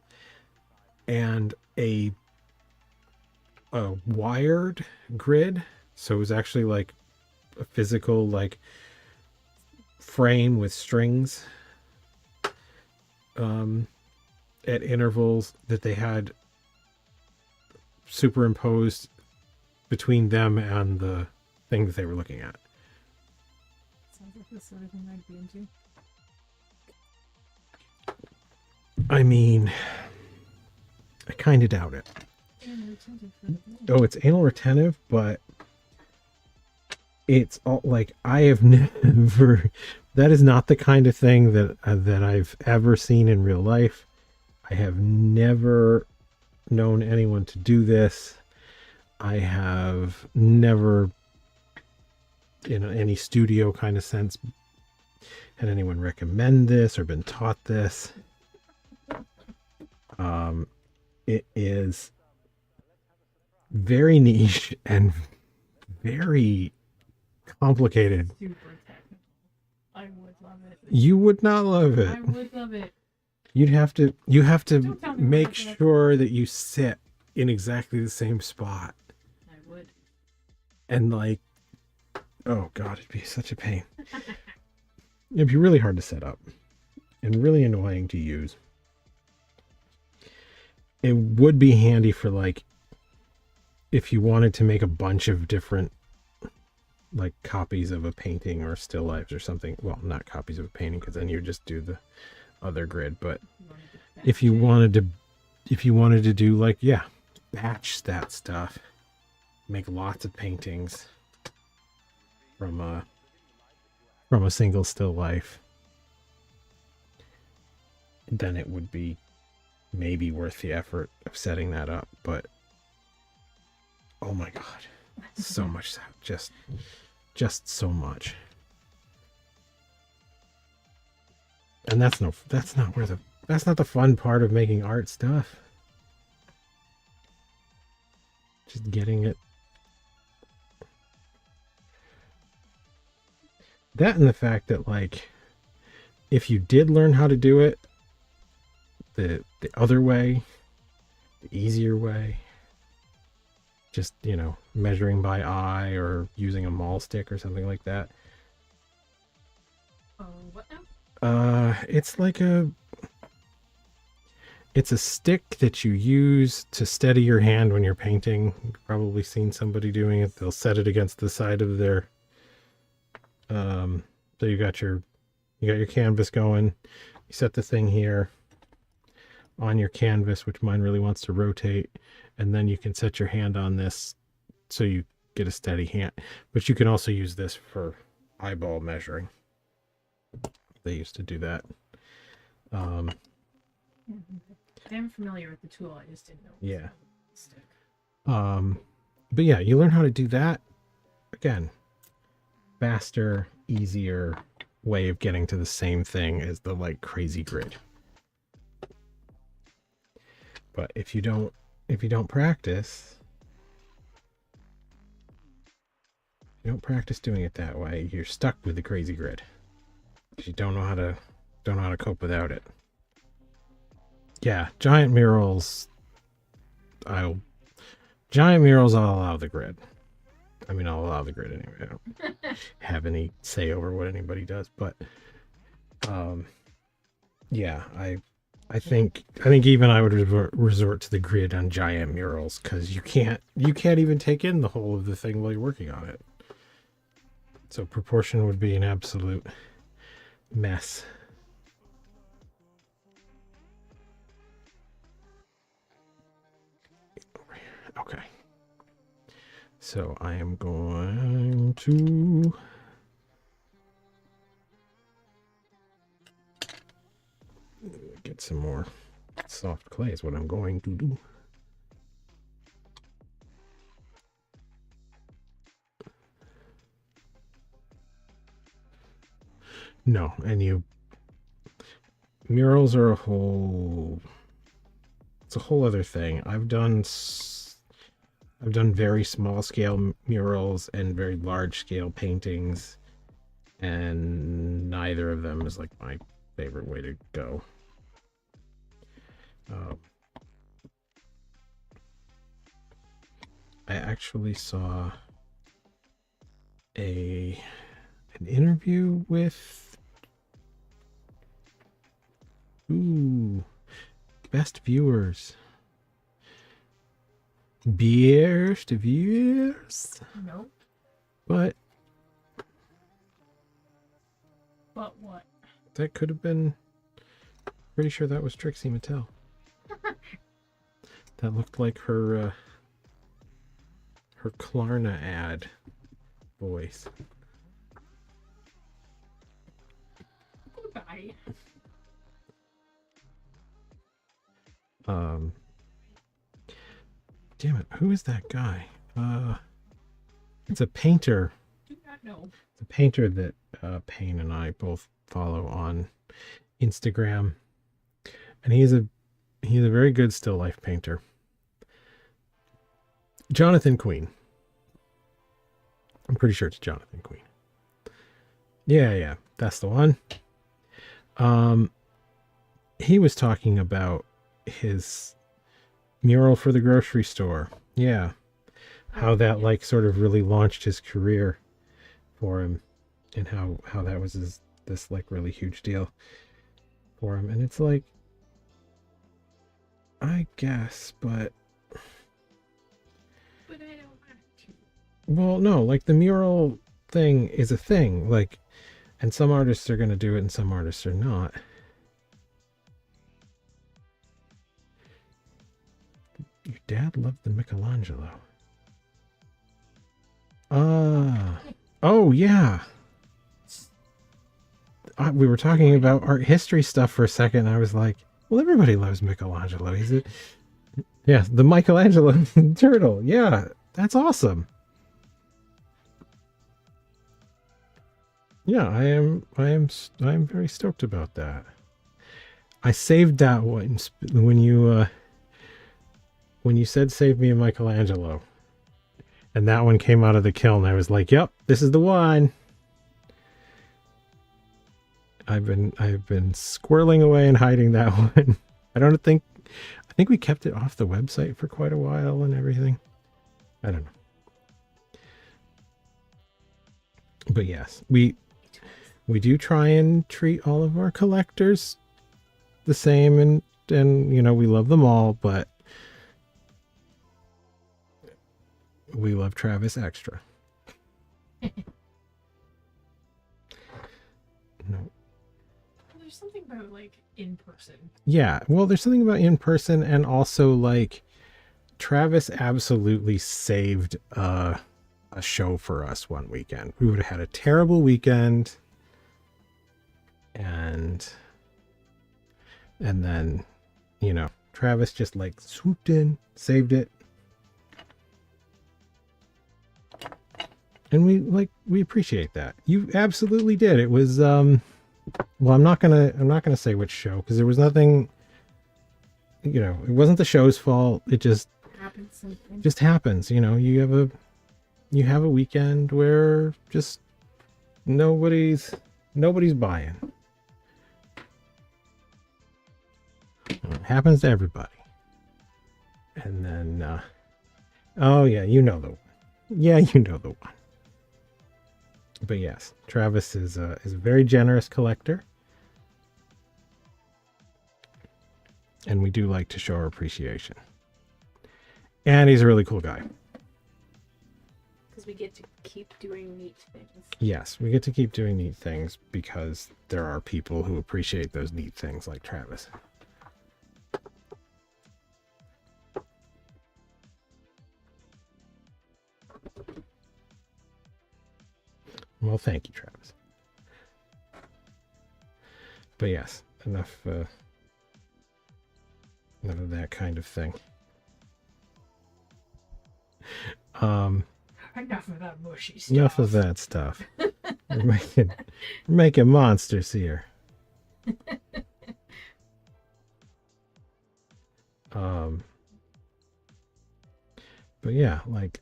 and a wired grid. So it was actually like a physical like frame with strings at intervals that they had superimposed between them and the thing that they were looking at.
Sounds like the sort of thing I'd be into.
I mean, I kind of doubt it. Oh, it's anal retentive, but it's all like, I have never, that is not the kind of thing that I've ever seen in real life. I have never known anyone to do this. I have never, in any studio kind of sense, had anyone recommend this or been taught this. It is very niche and very complicated.
Super technical. I would love it.
You would not love it.
I would love it.
You have to
Don't tell me
make
what I
sure that you sit in exactly the same spot.
I would.
And like, oh God, it'd be such a pain. It'd be really hard to set up and really annoying to use. It would be handy for like, if you wanted to make a bunch of different like copies of a painting or still lifes or something. Well, not copies of a painting, because then you just do the other grid. But if you wanted to do like, yeah, batch that stuff, make lots of paintings from a single still life, then it would be maybe worth the effort of setting that up. But oh my God, so much, just so much. And that's not the fun part of making art stuff. Just getting it. That, and the fact that like, if you did learn how to do it the other way, the easier way, just, you know, measuring by eye or using a maul stick or something like that.
Oh, what now?
It's a stick that you use to steady your hand when you're painting. You've probably seen somebody doing it. They'll set it against the side of their so you got your canvas going. You set the thing here on your canvas, which mine really wants to rotate, and then you can set your hand on this so you get a steady hand. But you can also use this for eyeball measuring. They used to do that.
I am familiar with the tool. I just didn't know.
Yeah.
Stick.
But yeah, you learn how to do that. Again, faster, easier way of getting to the same thing as the like crazy grid. But if you don't practice, doing it that way, you're stuck with the crazy grid. You don't know how to cope without it. Yeah, giant murals, I'll allow the grid. I mean, I'll allow the grid anyway. I don't have any say over what anybody does, but yeah, I think even I would resort to the grid on giant murals, because you can't even take in the whole of the thing while you're working on it. So proportion would be an absolute mess. Okay. So I am going to get some more soft clay is what I'm going to do. No, and murals are it's a whole other thing. I've done very small scale murals and very large scale paintings, and neither of them is like my favorite way to go. I actually saw an interview with best viewers. Best viewers?
Nope.
But
what?
That could have been. Pretty sure that was Trixie Mattel. That looked like her Klarna ad voice.
Goodbye.
Damn it, who is that guy? It's a painter.
Do not know.
The painter that Payne and I both follow on Instagram, and he's a very good still life painter. Jonathan Queen. I'm pretty sure it's Jonathan Queen. Yeah, that's the one. He was talking about his mural for the grocery store. Yeah. How that like sort of really launched his career for him, and how that was this like really huge deal for him. And it's like, I guess, but
I don't want to.
Well, no, like the mural thing is a thing, like, and some artists are going to do it and some artists are not. Your dad loved the Michelangelo. Oh yeah. We were talking about art history stuff for a second. I was like, well, everybody loves Michelangelo. Yeah, the Michelangelo turtle. Yeah, that's awesome. Yeah, I am very stoked about that. I saved that one when you said save me a Michelangelo, and that one came out of the kiln. I was like, yep, this is the one. I've been squirreling away and hiding that one. I think we kept it off the website for quite a while and everything. I don't know. But yes, we do try and treat all of our collectors the same, and you know, we love them all, but we love Travis extra. No.
There's something about like in person.
Yeah, well, there's something about in person, and also like Travis absolutely saved a show for us one weekend. We would have had a terrible weekend, and then, you know, Travis just like swooped in, saved it. And we appreciate that. You absolutely did. It was well, I'm not gonna say which show, because there was nothing, you know, it wasn't the show's fault. It just happens, you know. You have a weekend where just nobody's buying. It happens to everybody. And then oh yeah, you know Yeah, you know the one. But yes, Travis is a very generous collector, and we do like to show our appreciation. And he's a really cool guy.
Because we get to keep doing neat things.
Yes, we get to keep doing neat things because there are people who appreciate those neat things like Travis. Well, thank you, Travis. But yes, enough of that kind of thing.
Enough of that mushy stuff.
Enough of that stuff. we're making monsters here. But yeah, like,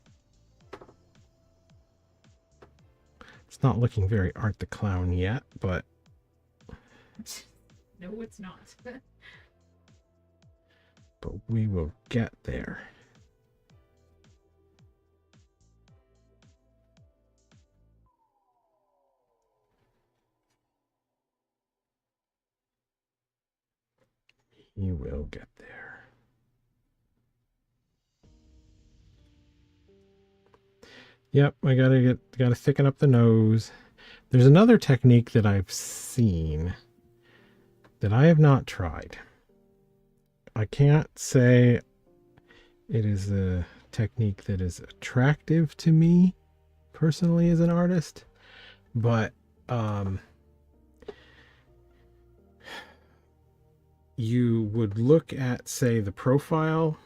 it's not looking very Art the Clown yet, but
no, it's not.
but we will get there. You will get there. Yep, I gotta thicken up the nose. There's another technique that I've seen that I have not tried. I can't say it is a technique that is attractive to me personally as an artist, but you would look at, say, the profile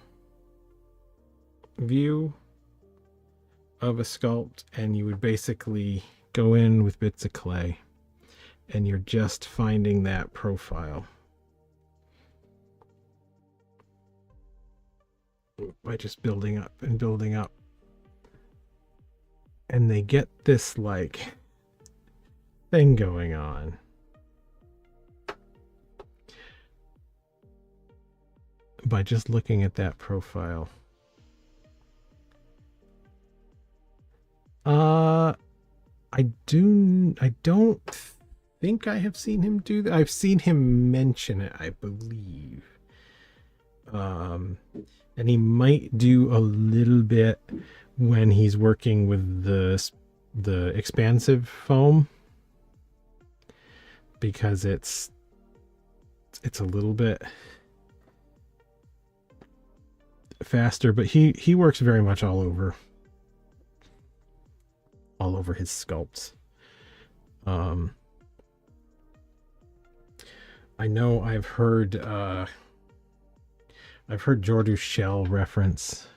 view of a sculpt, and you would basically go in with bits of clay, and you're just finding that profile by just building up and building up. And they get this like thing going on. By just looking at that profile. I don't think I have seen him do that. I've seen him mention it, I believe. And he might do a little bit when he's working with the expansive foam, because it's a little bit faster, but he works very much all over his sculpts. I know I've heard Jordu Shell reference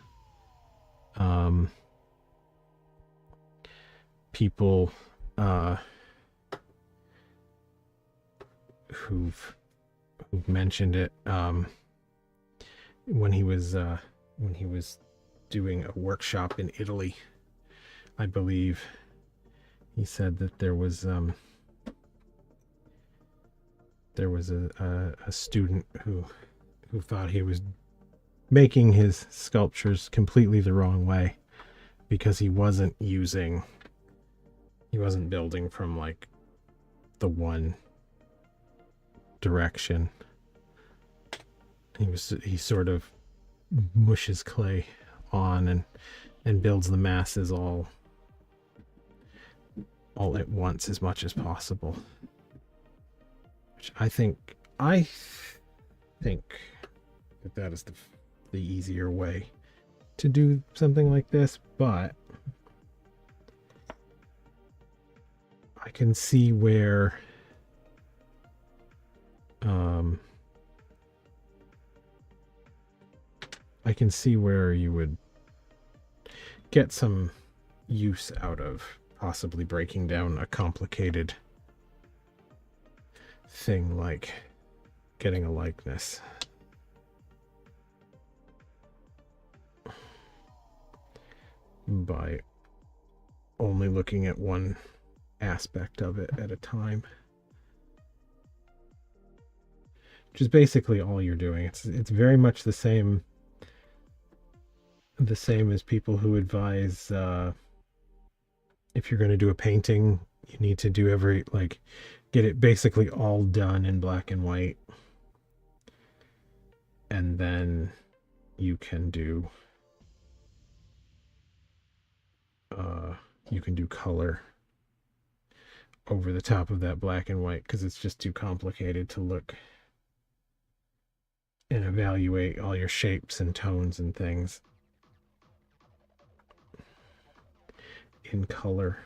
people who've mentioned it when he was doing a workshop in Italy. I believe he said that there was a student who thought he was making his sculptures completely the wrong way, because he wasn't building from like the one direction. He sort of mushes clay on and builds the masses all at once as much as possible, which I think that is the easier way to do something like this. But I can see where you would get some use out of possibly breaking down a complicated thing like getting a likeness. By only looking at one aspect of it at a time. Which is basically all you're doing. It's very much the same the same as people who advise if you're going to do a painting, you need to do get it basically all done in black and white, and then you can do color over the top of that black and white, because it's just too complicated to look and evaluate all your shapes and tones and things in color.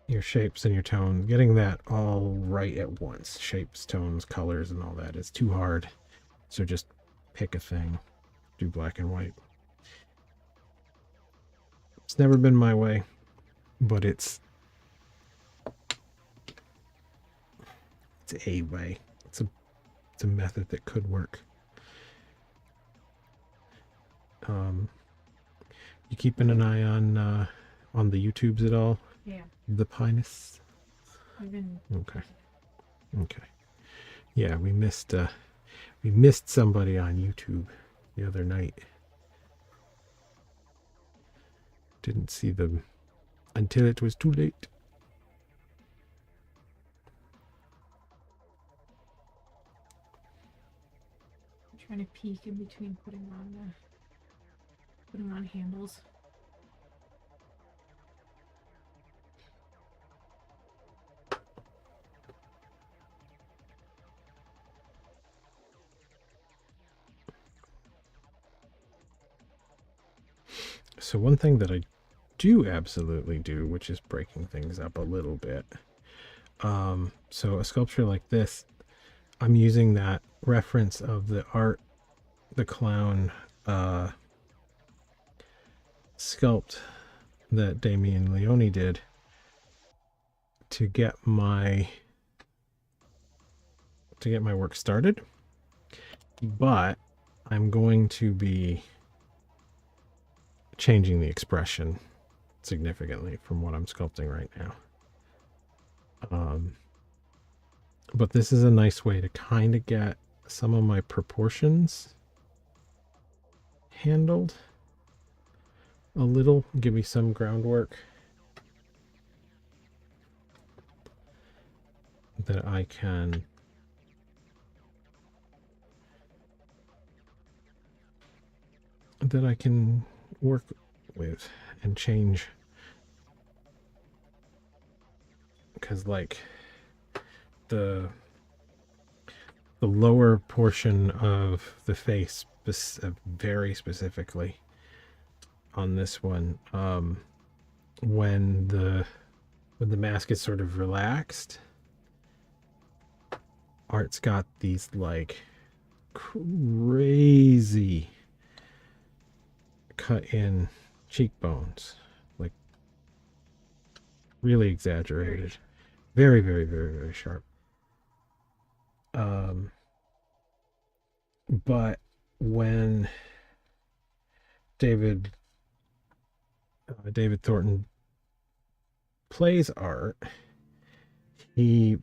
Your shapes and your tones, getting that all right at once, shapes, tones, colors, and all that is too hard. So just pick a thing, do black and white. It's never been my way, but it's a way. It's a method that could work. You keeping an eye on the YouTubes at all?
Yeah.
The Pinus?
I've been...
Okay. Yeah, we missed somebody on YouTube the other night. Didn't see them until it was too late.
I'm trying to peek in between putting on handles.
So one thing that I do absolutely do, which is breaking things up a little bit. So a sculpture like this, I'm using that reference of the clown sculpt that Damien Leone did to get my work started, but I'm going to be changing the expression significantly from what I'm sculpting right now. But this is a nice way to kind of get some of my proportions handled a little, give me some groundwork that I can work with and change, because like the lower portion of the face, very specifically on this one, when the mask is sort of relaxed, Art's got these like crazy cut in cheekbones, like really exaggerated, very, very, very, very sharp. But when David Thornton plays Art, he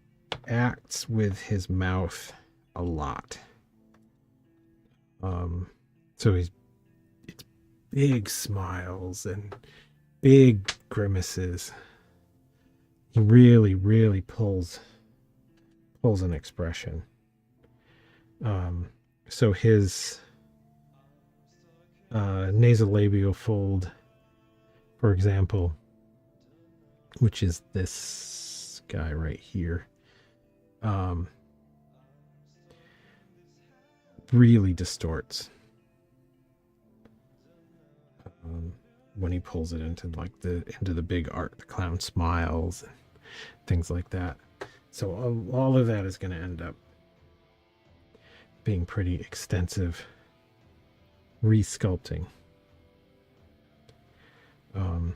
acts with his mouth a lot. So it's big smiles and big grimaces. He really, really pulls an expression. So his nasolabial fold, for example, which is this guy right here, really distorts when he pulls it into the big Art the Clown smiles and things like that. So all of that is going to end up being pretty extensive resculpting. I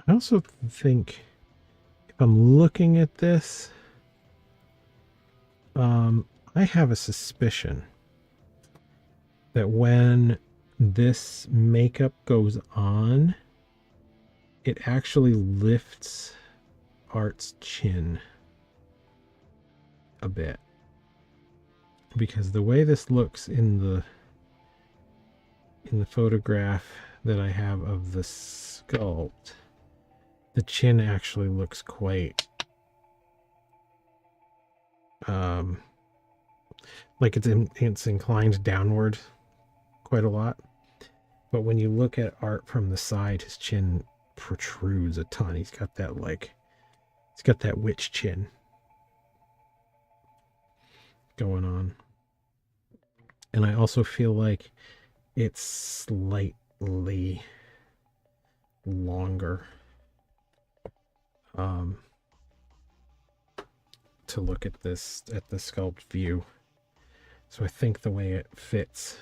also think, if I'm looking at this, I have a suspicion that when this makeup goes on, it actually lifts Art's chin a bit, because the way this looks in in the photograph that I have of the sculpt, the chin actually looks quite like it's inclined downward quite a lot. But when you look at art from the side, his chin protrudes a ton. He's got that witch chin going on. And I also feel like it's slightly longer to look at the sculpt view. So I think the way it fits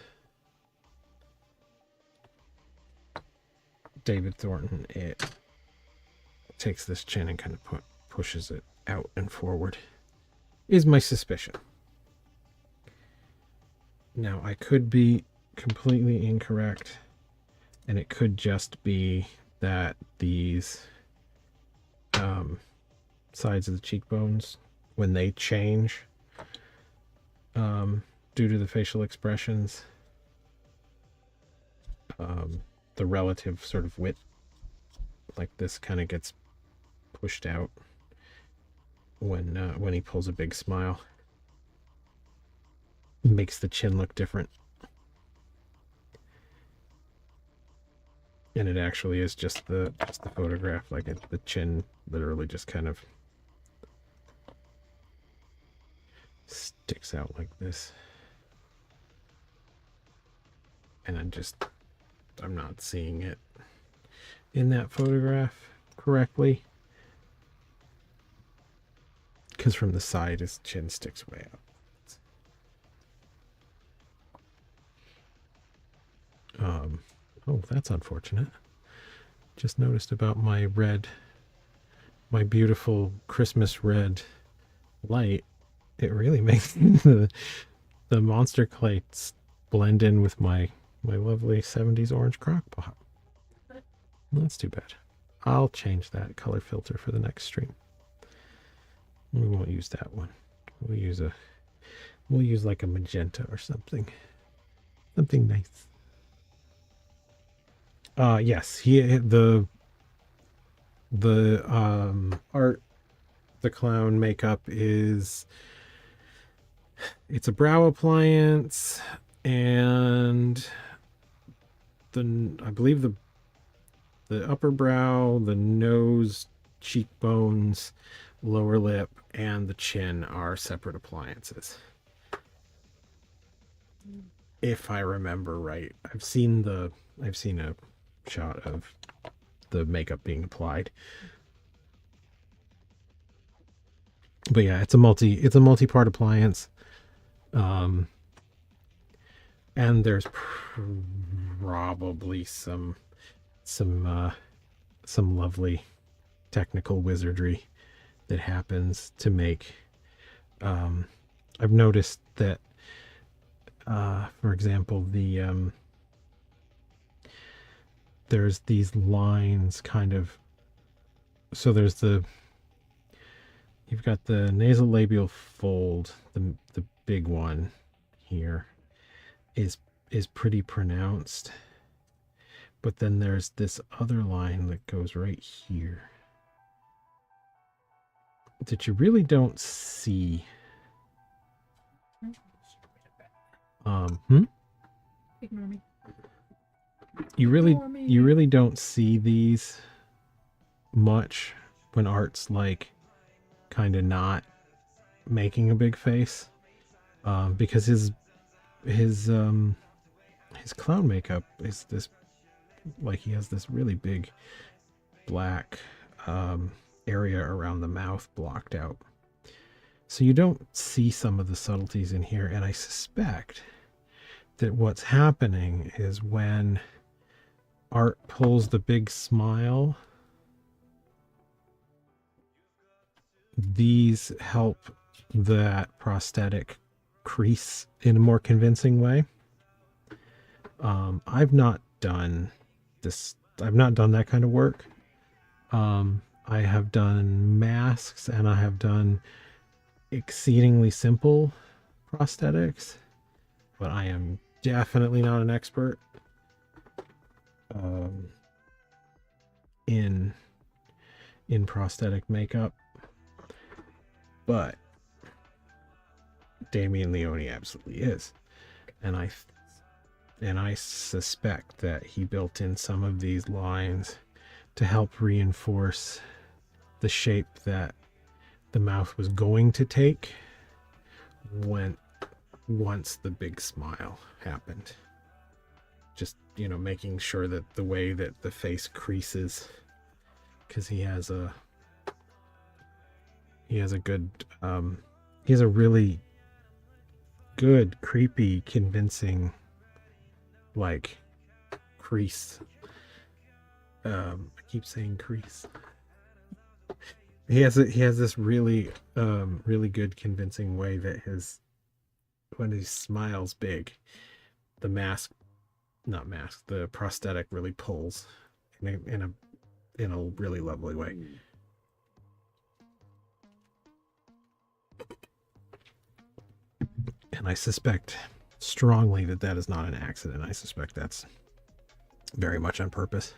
David Thornton, it takes this chin and kind of pushes it out and forward, is my suspicion. Now, I could be completely incorrect, and it could just be that these sides of the cheekbones, when they change due to the facial expressions, the relative sort of width, like this, kind of gets pushed out when he pulls a big smile. It makes the chin look different. And it actually is just the photograph. Like the chin literally just kind of sticks out like this. And I'm not seeing it in that photograph correctly, because from the side his chin sticks way up. Oh, that's unfortunate. Just noticed about my beautiful Christmas red light. It really makes the monster clates blend in with my lovely 70s orange crock pot. That's too bad. I'll change that color filter for the next stream. We won't use that one. We'll use like a magenta or something. Something nice. Yes, the art, the clown makeup it's a brow appliance, and I believe the upper brow, the nose, cheekbones, lower lip, and the chin are separate appliances. If I remember right. I've seen a shot of the makeup being applied. But yeah, it's a multi-part appliance. And there's probably some lovely technical wizardry that happens to make I've noticed that for example, there's these lines kind of, so you've got the nasolabial fold, the big one here is pretty pronounced, but then there's this other line that goes right here that you really don't see.
Ignore me.
You really don't see these much when art's like kind of not making a big face, because his clown makeup is this, like, he has this really big black area around the mouth blocked out, so you don't see some of the subtleties in here. And I suspect that what's happening is when art pulls the big smile, these help that prosthetic crease in a more convincing way. I've not done that kind of work. I have done masks, and I have done exceedingly simple prosthetics, but I am definitely not an expert. um, in prosthetic makeup, but Damien Leone absolutely is, and I suspect that he built in some of these lines to help reinforce the shape that the mouth was going to take when once the big smile happened. Just, making sure that the way that the face creases, because he has a good he has a really good, creepy, convincing, like, crease. I keep saying crease. He has this really really good, convincing way that when he smiles big, the the prosthetic really pulls in a really lovely way. And I suspect strongly that is not an accident. I suspect that's very much on purpose.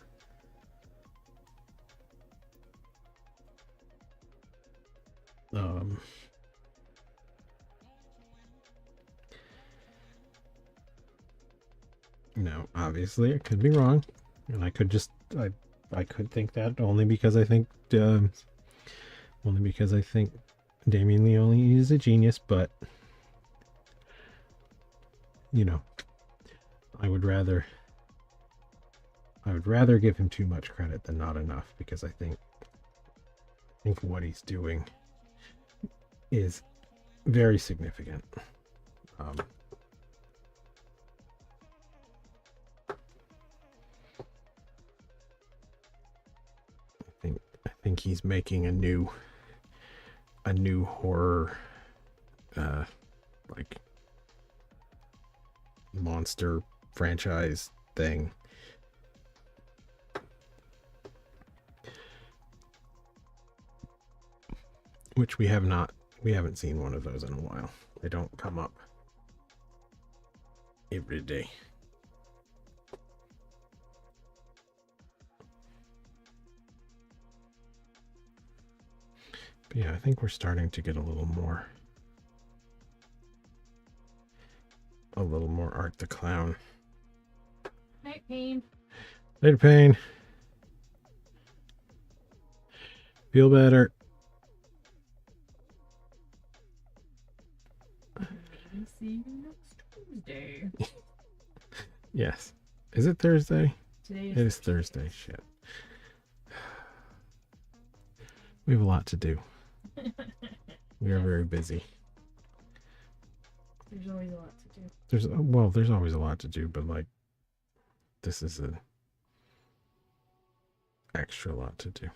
Now, obviously, I could be wrong, and I could think that only because I think Damien Leone is a genius, but I would rather give him too much credit than not enough, because I think what he's doing is very significant. I think he's making a new horror like monster franchise thing. Which we haven't seen one of those in a while. They don't come up every day. But yeah, I think we're starting to get a little more Art the Clown.
Night, Pain.
Later, Pain. Feel better.
See you next Tuesday.
Yes. Is it Thursday?
Today
it is Thursday. Shit. We have a lot to do. We are very busy.
There's always a lot to do.
There's always a lot to do, but like, this is a extra lot to do.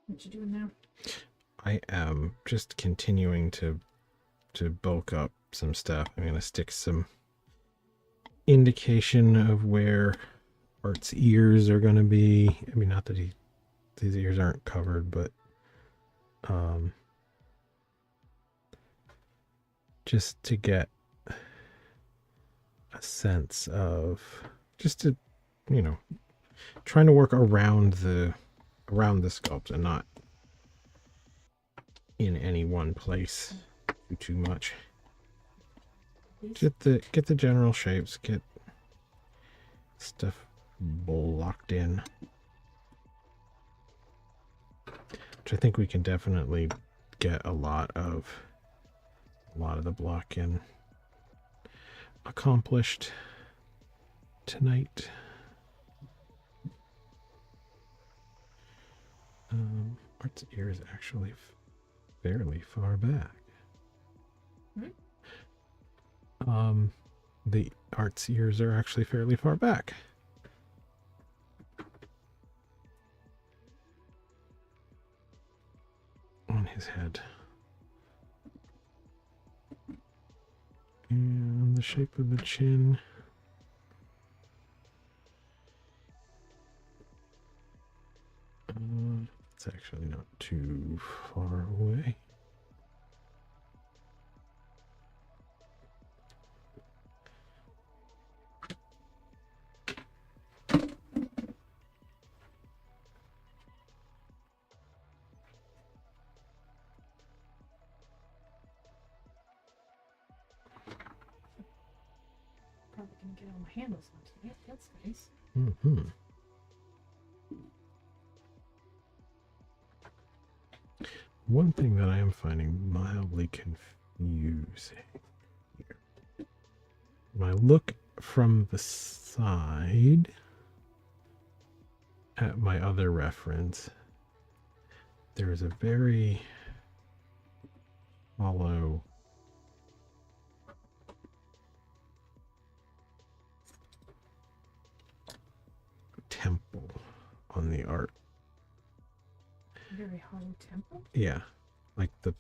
What you doing now?
I am just continuing to bulk up some stuff. I'm gonna stick some indication of where Art's ears are gonna be. I mean, not that his ears aren't covered, but just to get a sense of, just to, trying to work around the sculpt and not in any one place too much. Get the general shapes, get stuff blocked in, which I think we can definitely get a lot of the block in accomplished tonight. Art's ear is actually fairly far back. The Art's ears are actually fairly far back. On his head. And the shape of the chin. It's actually not too far away.
Probably gonna get all my handles onto it. That's nice.
Mm-hmm. One thing that I am finding mildly confusing here. When I look from the side at my other reference, there is a very hollow temple on the art.
Very hollow temple?
Yeah, like the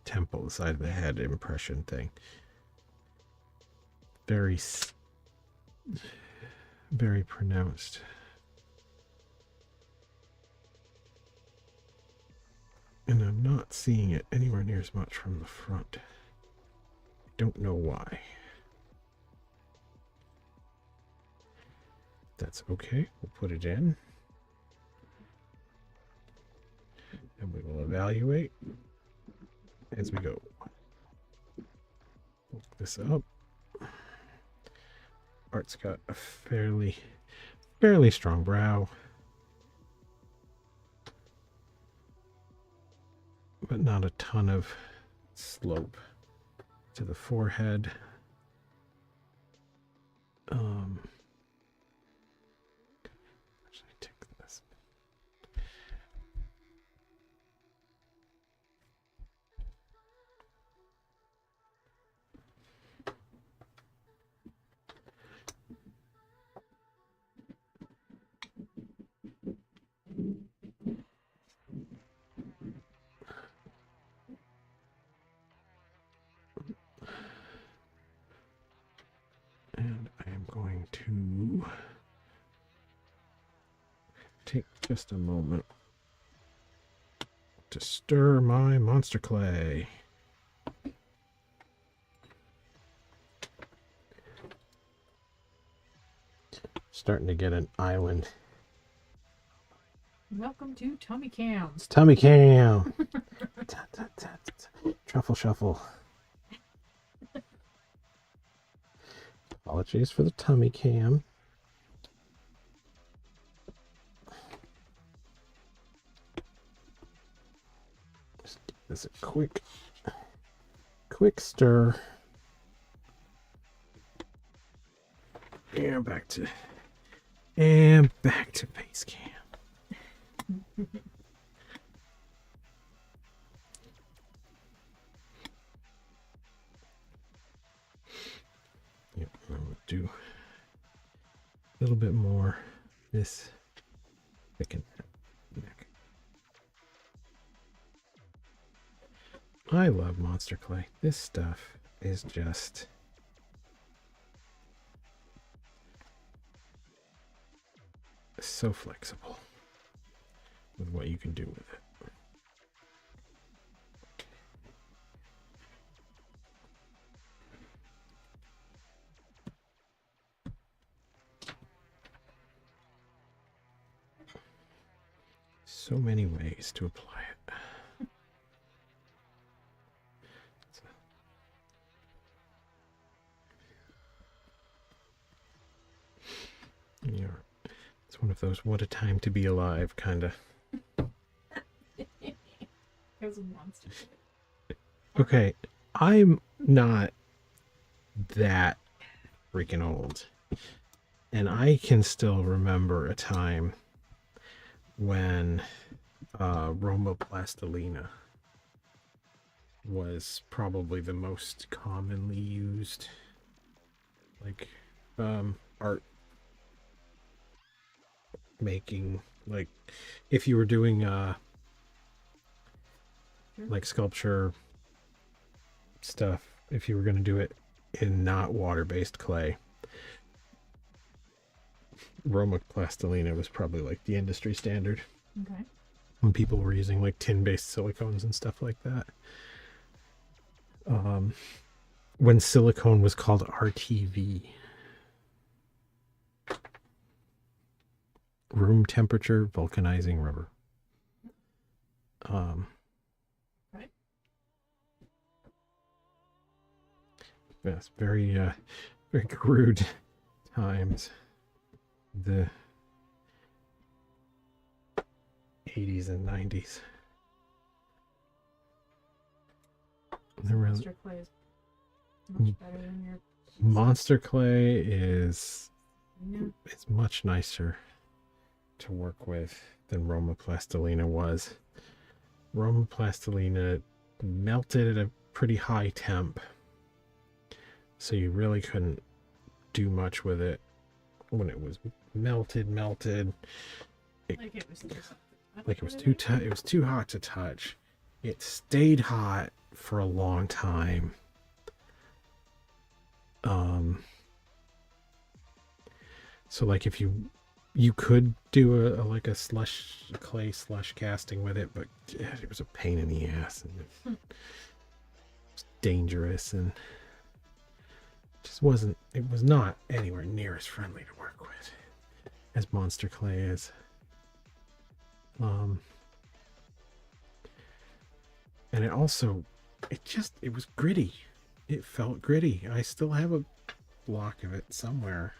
temple, the side of the head impression thing. Very pronounced. And I'm not seeing it anywhere near as much from the front. I don't know why. That's okay. We'll put it in. And we will evaluate as we go. Look this up. Art's got a fairly strong brow, but not a ton of slope to the forehead. Actually, take this. And I am going to take just a moment to stir my monster clay. Starting to get an island.
Welcome to Tummy Cam.
It's Tummy Cam. Truffle shuffle. Apologies for the tummy cam. Just give this a quick stir. And back to base cam. Yep, I will do a little bit more this thicken neck. I love monster clay. This stuff is just so flexible with what you can do with it. So many ways to apply it. It's one of those what a time to be alive kind of.
It was a monster.
Okay, I'm not that freaking old. And I can still remember a time when Roma plastilina was probably the most commonly used art making, like if you were doing like sculpture stuff, if you were going to do it in not water-based clay, Roma plastilina was probably like the industry standard.
Okay.
when people were using like tin-based silicones and stuff like that. When silicone was called RTV, room temperature vulcanizing rubber.
Right.
Yes, very very crude times. The 80s and 90s. There was
Monster clay is much better than your
Monster clay is
no.
it's much nicer to work with than Roma Plastilina was. Roma Plastilina melted at a pretty high temp, so you really couldn't do much with it when it was melted.
Like it was just
Like it was too it was too hot to touch. It stayed hot for a long time. So like if you could do a like a clay slush casting with it, but it was a pain in the ass and it was dangerous and just wasn't. It was not anywhere near as friendly to work with as Monster Clay is. And it also, it was gritty. It felt gritty. I still have a block of it somewhere,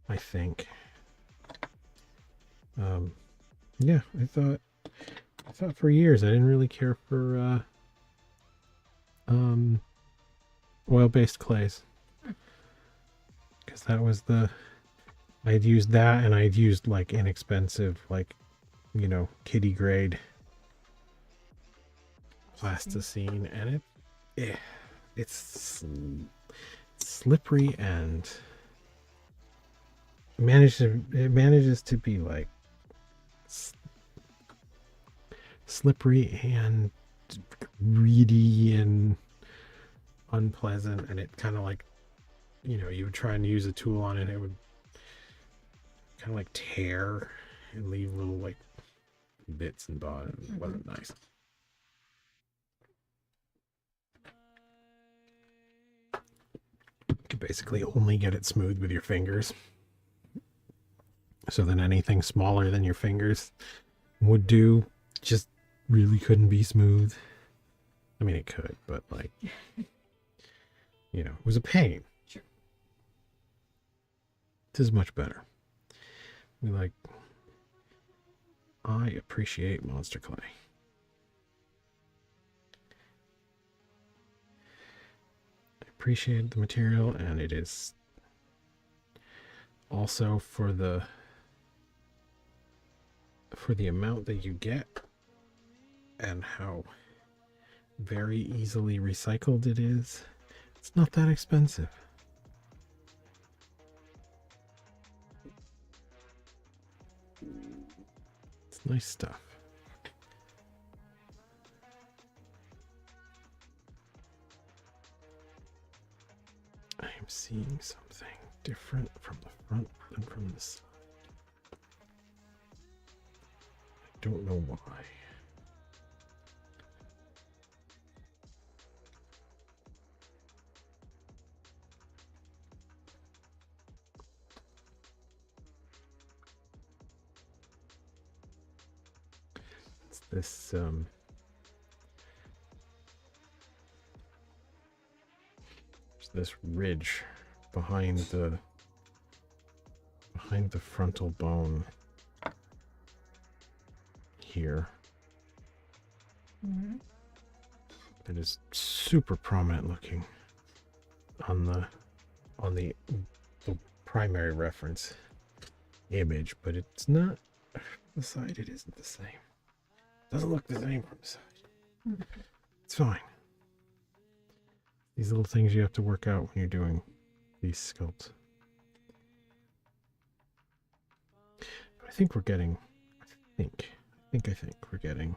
I think. Yeah, I thought for years I didn't really care for oil-based clays, because that was I'd used that, and I'd used like inexpensive, like, you know, kiddie grade plasticine, and it's slippery and it manages to be like slippery and reedy and unpleasant, and it kind of like, you know, you would try and use a tool on it, it would kind of like tear and leave little like bits and bottom. It wasn't nice. You could basically only get it smooth with your fingers, so then anything smaller than your fingers would do just really couldn't be smooth. I mean, it could, but like, you know, it was a pain.
Sure.
This is much better. I appreciate Monster Clay. I appreciate the material, and it is also for the amount that you get and how very easily recycled it is. It's not that expensive. It's nice stuff. I am seeing something different from the front than from the side. I don't know why. It's this ridge behind the frontal bone here.
Mm-hmm.
It is super prominent looking on the primary reference image, but it's not the side. It isn't the same. It doesn't look the same from the side.
Mm-hmm.
It's fine. These little things you have to work out when you're doing these sculpts. But I think we're getting, I think we're getting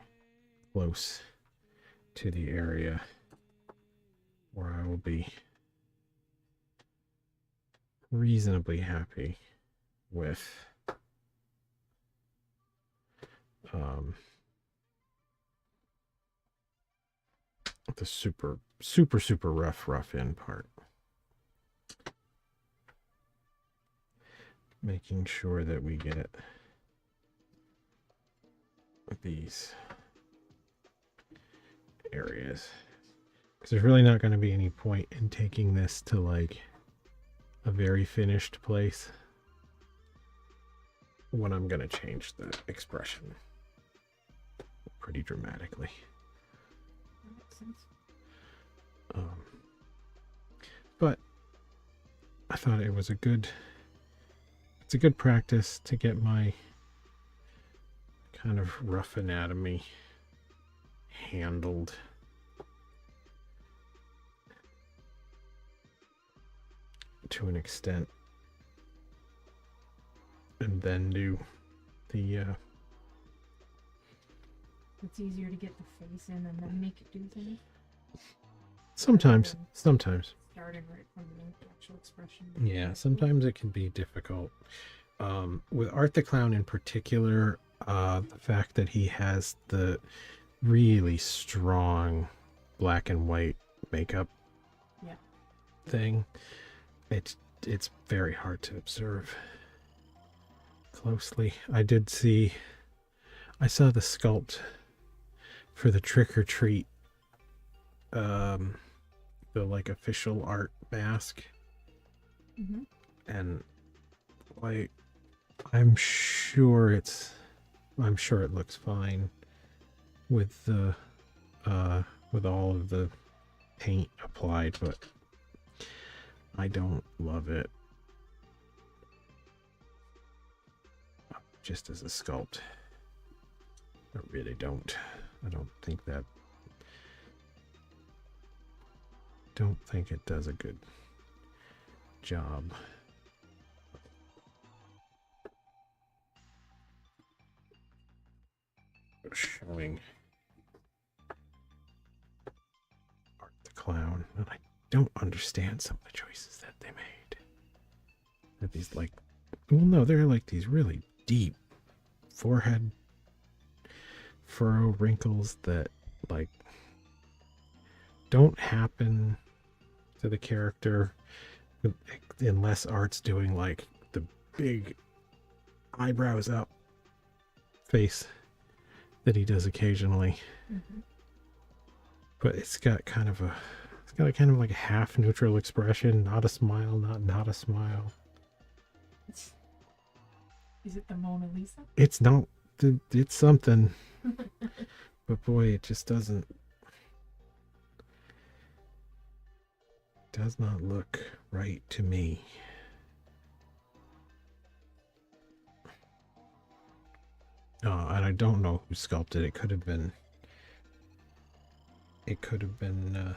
close to the area where I will be reasonably happy with the super rough in part. Making sure that we get these areas, because there's really not going to be any point in taking this to like a very finished place when I'm going to change the expression pretty dramatically.
That makes sense.
But I thought it's a good practice to get my kind of rough anatomy handled. To an extent, and then do the
It's easier to get the face in and then make it do things.
Sometimes.
Starting right from the actual expression.
Yeah, sometimes it can be difficult. With Art the Clown in particular, the fact that he has the really strong black and white makeup thing, it's very hard to observe closely. I saw the sculpt for the Trick or Treat, the like official art mask, and like I'm sure it looks fine with the with all of the paint applied, but I don't love it just as a sculpt. I really don't. I don't think it does a good job. Showing Art the Clown, and I don't understand some of the choices that they made. That these like, well, no, they're like these really deep forehead furrow wrinkles that like don't happen to the character unless Art's doing like the big eyebrows up face that he does occasionally. But it's got kind of like a half neutral expression, not a smile, not a smile.
Is it the Mona Lisa?
It's not. It's something. But boy, it just does not look right to me. And I don't know who sculpted it. It could have been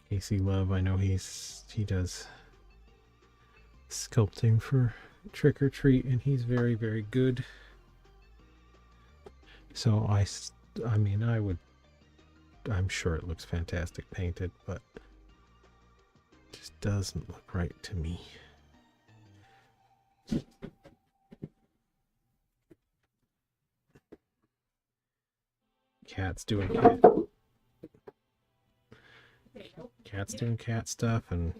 Casey Love. I know he does sculpting for Trick or Treat, and he's very, very good. So I'm sure it looks fantastic painted, but it just doesn't look right to me. Cat's doing cat stuff, and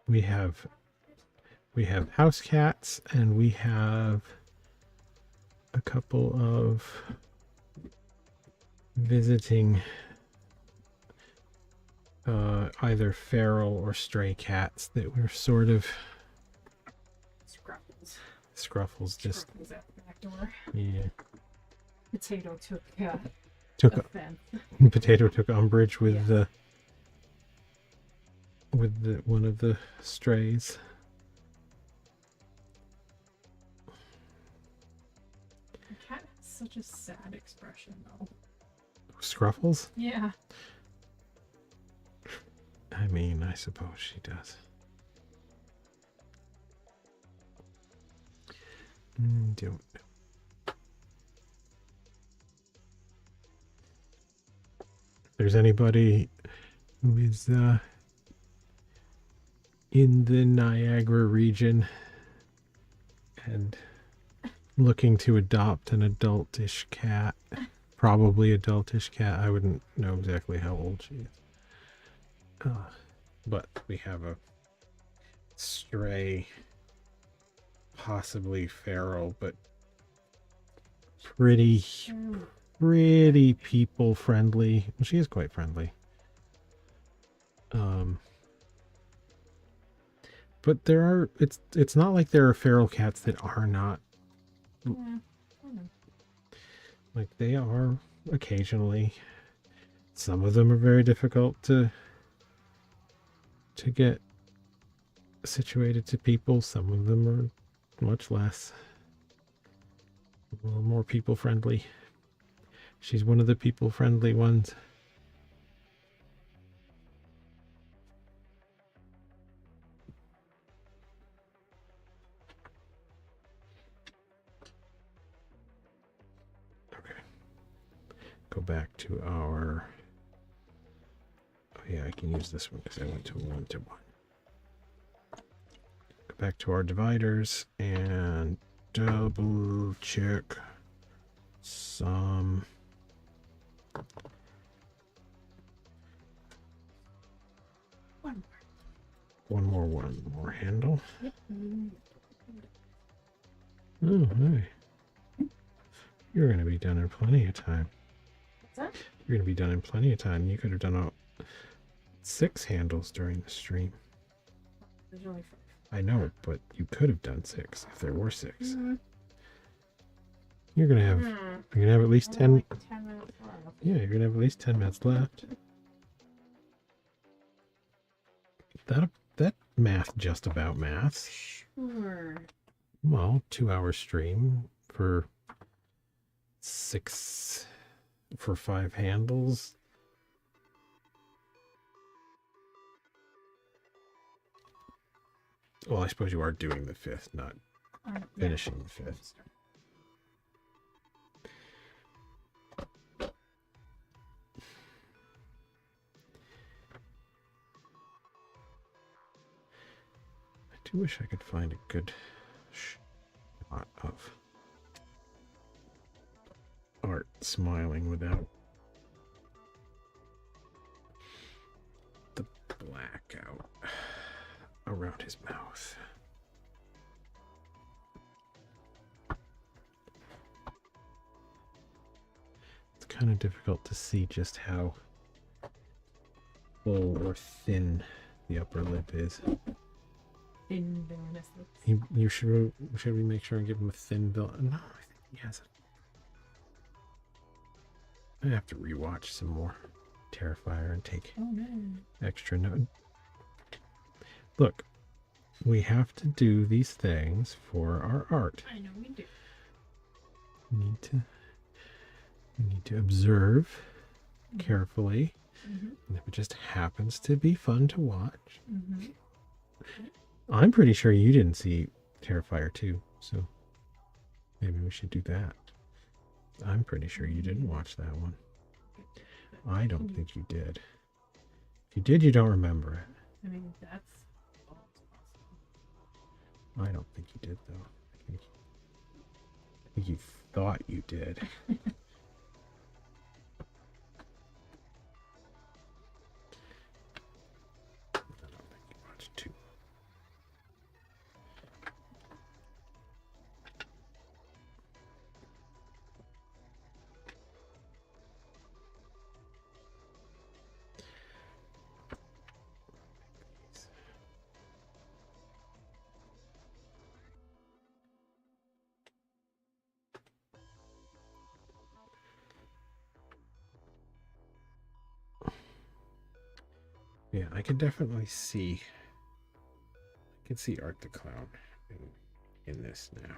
we have house cats, and we have a couple of visiting either feral or stray cats that were sort of Scruffles just
at the back door.
Yeah.
Potato
took umbrage with the one of the strays.
The cat has such a sad expression, though.
Scruffles?
Yeah.
I mean, I suppose she does. Don't know. there's anybody who is in the Niagara region and looking to adopt an adultish cat, probably adultish cat. I wouldn't know exactly how old she is. But we have a stray, possibly feral, but pretty people friendly. Well, she is quite friendly. But it's not like there are feral cats that are not.
Yeah.
Like they are occasionally. Some of them are very difficult to get situated to people. Some of them are much less. A little more people friendly. She's one of the people friendly ones. Okay. Go back to our... Oh yeah, I can use this one because I went to 1-to-1. Go back to our dividers and double check some... One more handle.
Yep.
Oh, hey. You're going to be done in plenty of time.
What's that?
You're going to be done in plenty of time. You could have done 6 handles during the stream.
There's only 5.
I know, but you could have done 6 if there were 6.
Mm-hmm.
You're going to have you're going to have at least 10
like 10 minutes left.
Yeah, you're going to have at least 10 minutes left. That math just about maths.
Sure.
Well, 2-hour stream for 5 handles. Well, I suppose you are doing the 5th, not finishing the 5th. I do wish I could find a good shot of Art smiling without the blackout around his mouth. It's kind of difficult to see just how full or thin the upper lip is.
Thin villainous lips.
You should we make sure and give him a thin bill? No, I think he has I have to rewatch some more Terrifier and take extra note. Look, we have to do these things for our art.
I know we do.
We need to observe carefully.
Mm-hmm.
And if it just happens to be fun to watch.
Mm-hmm.
I'm pretty sure you didn't see Terrifier 2, so maybe we should do that. I'm pretty sure you didn't watch that one. I don't think you did. If you did, you don't remember it.
I mean, that's all possible.
I don't think you did, though. I think you thought you did. I don't think you watched 2. Yeah, I can definitely see. I can see Art the Clown in this now.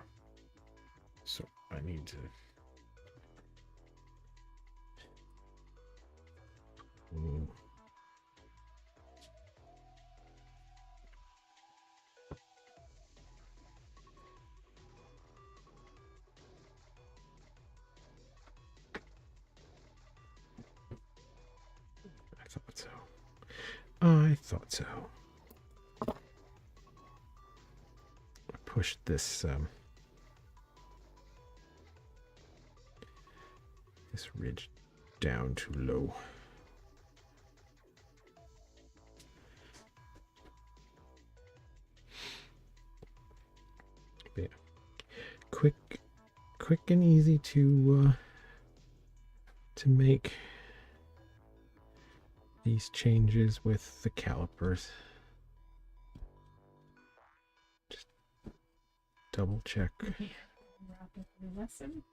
So I need to. thought so. I thought so. I pushed this this ridge down too low. But yeah. Quick and easy to make these changes with the calipers. Just double check.
Wrap up the lesson.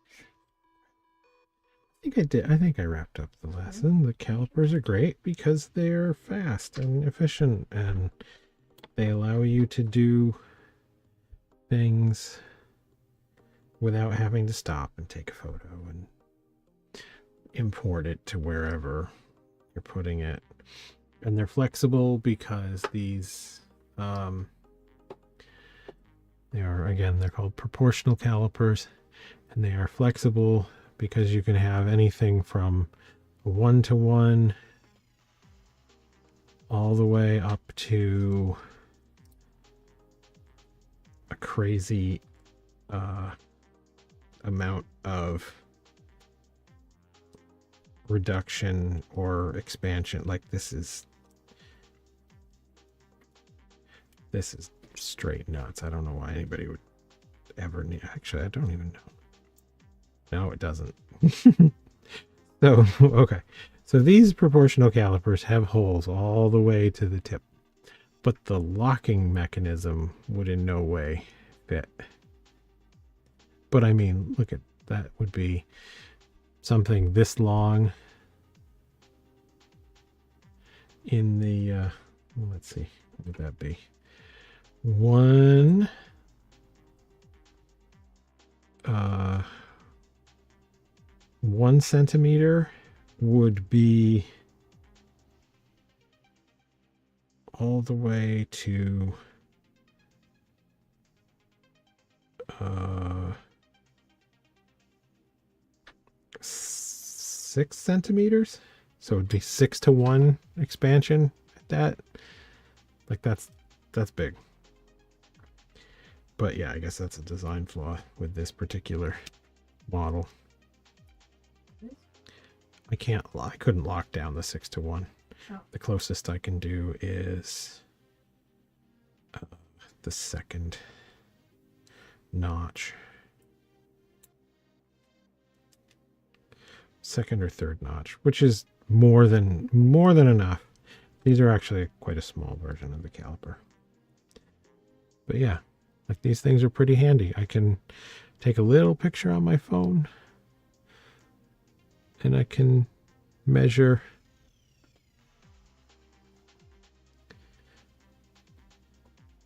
I think I did. I think I wrapped up the lesson. The calipers are great because they're fast and efficient, and they allow you to do things without having to stop and take a photo and import it to wherever you're putting it. And they're flexible because these they're called proportional calipers, and they are flexible because you can have anything from a 1-to-1 all the way up to a crazy amount of reduction or expansion. Like this is straight nuts. I don't know why anybody would ever need. Actually, I don't even know. No, it doesn't. So, okay. So these proportional calipers have holes all the way to the tip, but the locking mechanism would in no way fit. But I mean, look at that, would be something this long in the, well, let's see, what would that be? 1 centimeter would be all the way to 6 centimeters. So it'd be 6-to-1 expansion at that. Like that's big. But yeah, I guess that's a design flaw with this particular model. I couldn't lock down the 6-to-1.
Oh.
The closest I can do is the second notch. Second or third notch, which is more than enough. These are actually quite a small version of the caliper. But yeah, like these things are pretty handy. I can take a little picture on my phone and I can measure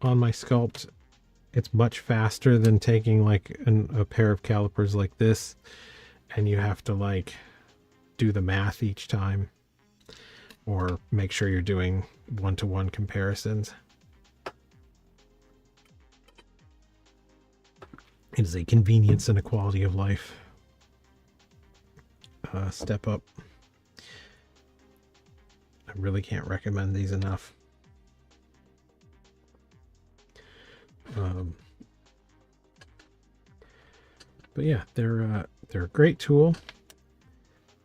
on my sculpt. It's much faster than taking like a pair of calipers like this, and you have to like do the math each time or make sure you're doing 1-to-1 comparisons. It is a convenience and a quality of life step up. I really can't recommend these enough. But yeah, they're a great tool.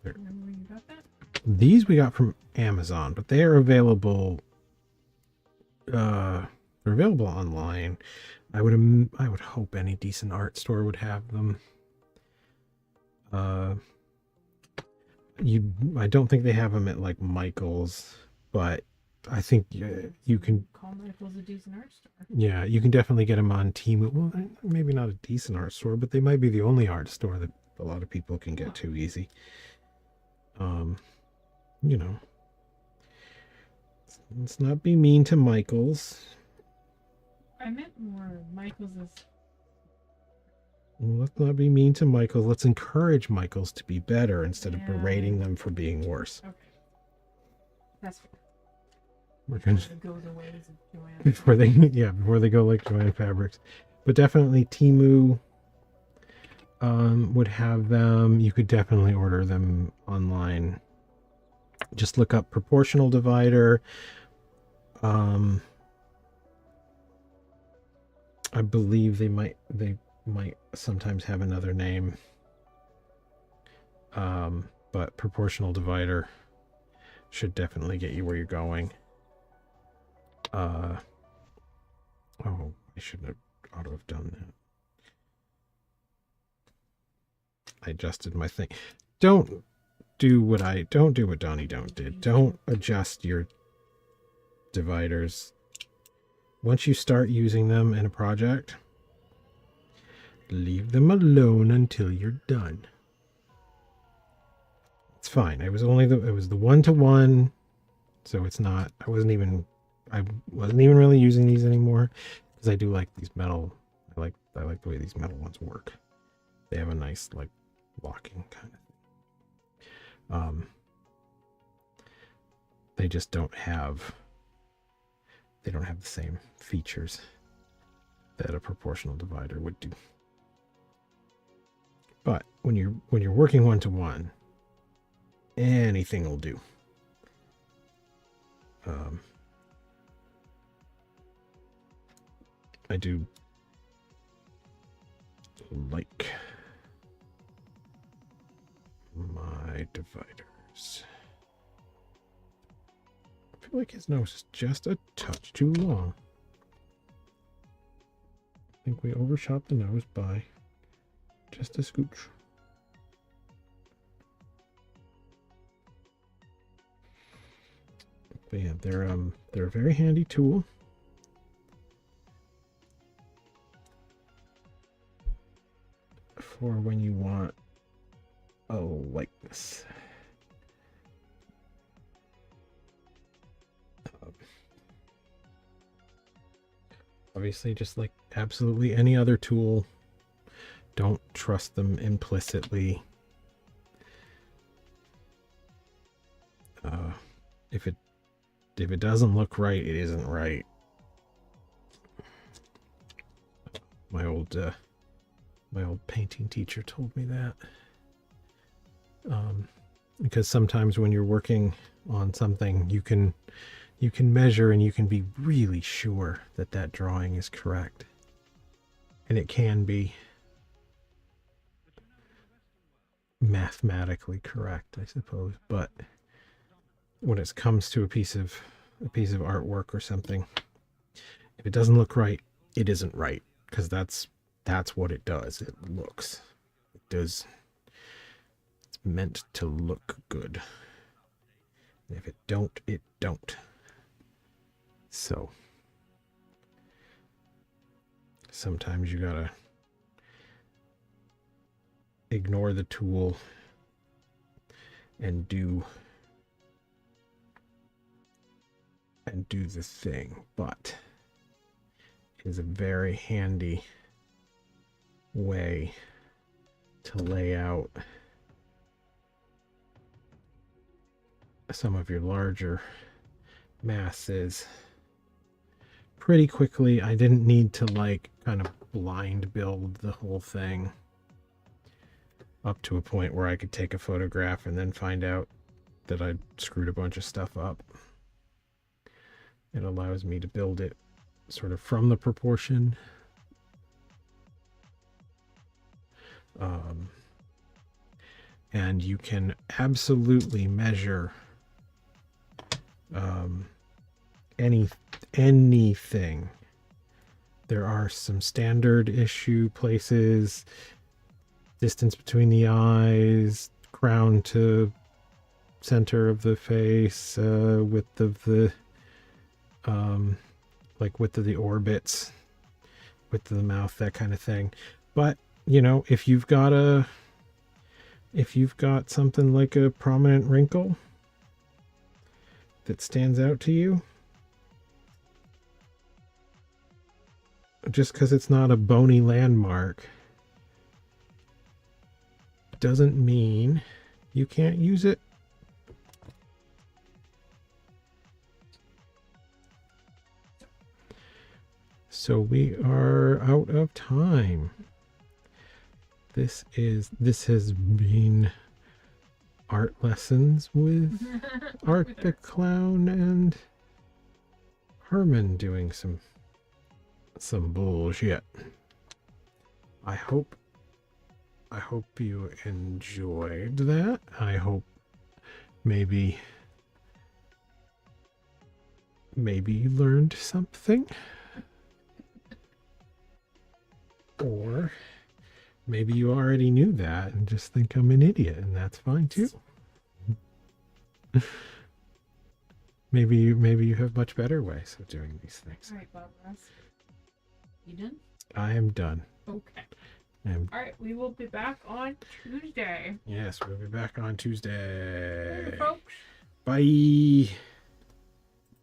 Remember when you got that?
These we got from Amazon, but they are available. They're available online. I would hope any decent art store would have them. I don't think they have them at like Michael's, but I think you can
Call Michael's a decent art store.
Yeah, you can definitely get them on Temu. Well, maybe not a decent art store, but they might be the only art store that a lot of people can get too easy. You know, let's not be mean to Michael's.
I meant more Michael's is.
Well, let's not be mean to Michael's. Let's encourage Michael's to be better instead of berating them for being worse.
Okay. That's fair.
We're gonna
Go the ways of Joanne.
before they go like Joanne Fabrics. But definitely Temu would have them. You could definitely order them online just look up proportional divider. I believe they might sometimes have another name. But proportional divider should definitely get you where you're going. Oh, I shouldn't have ought to have done that. I adjusted my thing. Don't do what Donnie did. Don't adjust your dividers. Once you start using them in a project, leave them alone until you're done. It's fine. It was the 1-to-1, so it's not. I wasn't even really using these anymore because I do like these metal. I like the way these metal ones work. They have a nice like locking kind of thing. They just don't have the same features that a proportional divider would do. But when you're working 1-to-1, anything will do. I do like my dividers. I feel like his nose is just a touch too long. I think we overshot the nose by just a scooch. But yeah, they're a very handy tool. For when you want a likeness. Obviously, just like absolutely any other tool, don't trust them implicitly. If it doesn't look right, it isn't right. My old painting teacher told me that. Because sometimes when you're working on something, you can measure and you can be really sure that drawing is correct. And it can be mathematically correct, I suppose. But when it comes to a piece of artwork or something, if it doesn't look right, it isn't right. Because that's what it does. It does. It's meant to look good. And if it don't, it don't. So sometimes you gotta ignore the tool and do the thing, but it is a very handy way to lay out some of your larger masses pretty quickly. I didn't need to like kind of blind build the whole thing up to a point where I could take a photograph and then find out that I'd screwed a bunch of stuff up. It allows me to build it sort of from the proportion. And you can absolutely measure anything. There are some standard issue places, distance between the eyes, crown to center of the face, width of the width of the orbits, width of the mouth, that kind of thing. But you know, if you've got something like a prominent wrinkle that stands out to you, just because it's not a bony landmark doesn't mean you can't use it. So we are out of time. This has been art lessons with Art
With
the
her.
Clown and Herman doing some bullshit. I hope you enjoyed that. I hope maybe you learned something. Or maybe you already knew that and just think I'm an idiot, and that's fine too. maybe you have much better ways of doing these things.
All right, Bob Ross. You done?
I am done.
Okay.
I'm,
All right, we will be back on Tuesday.
yes, we'll be back on Tuesday.
Later, folks.
Bye.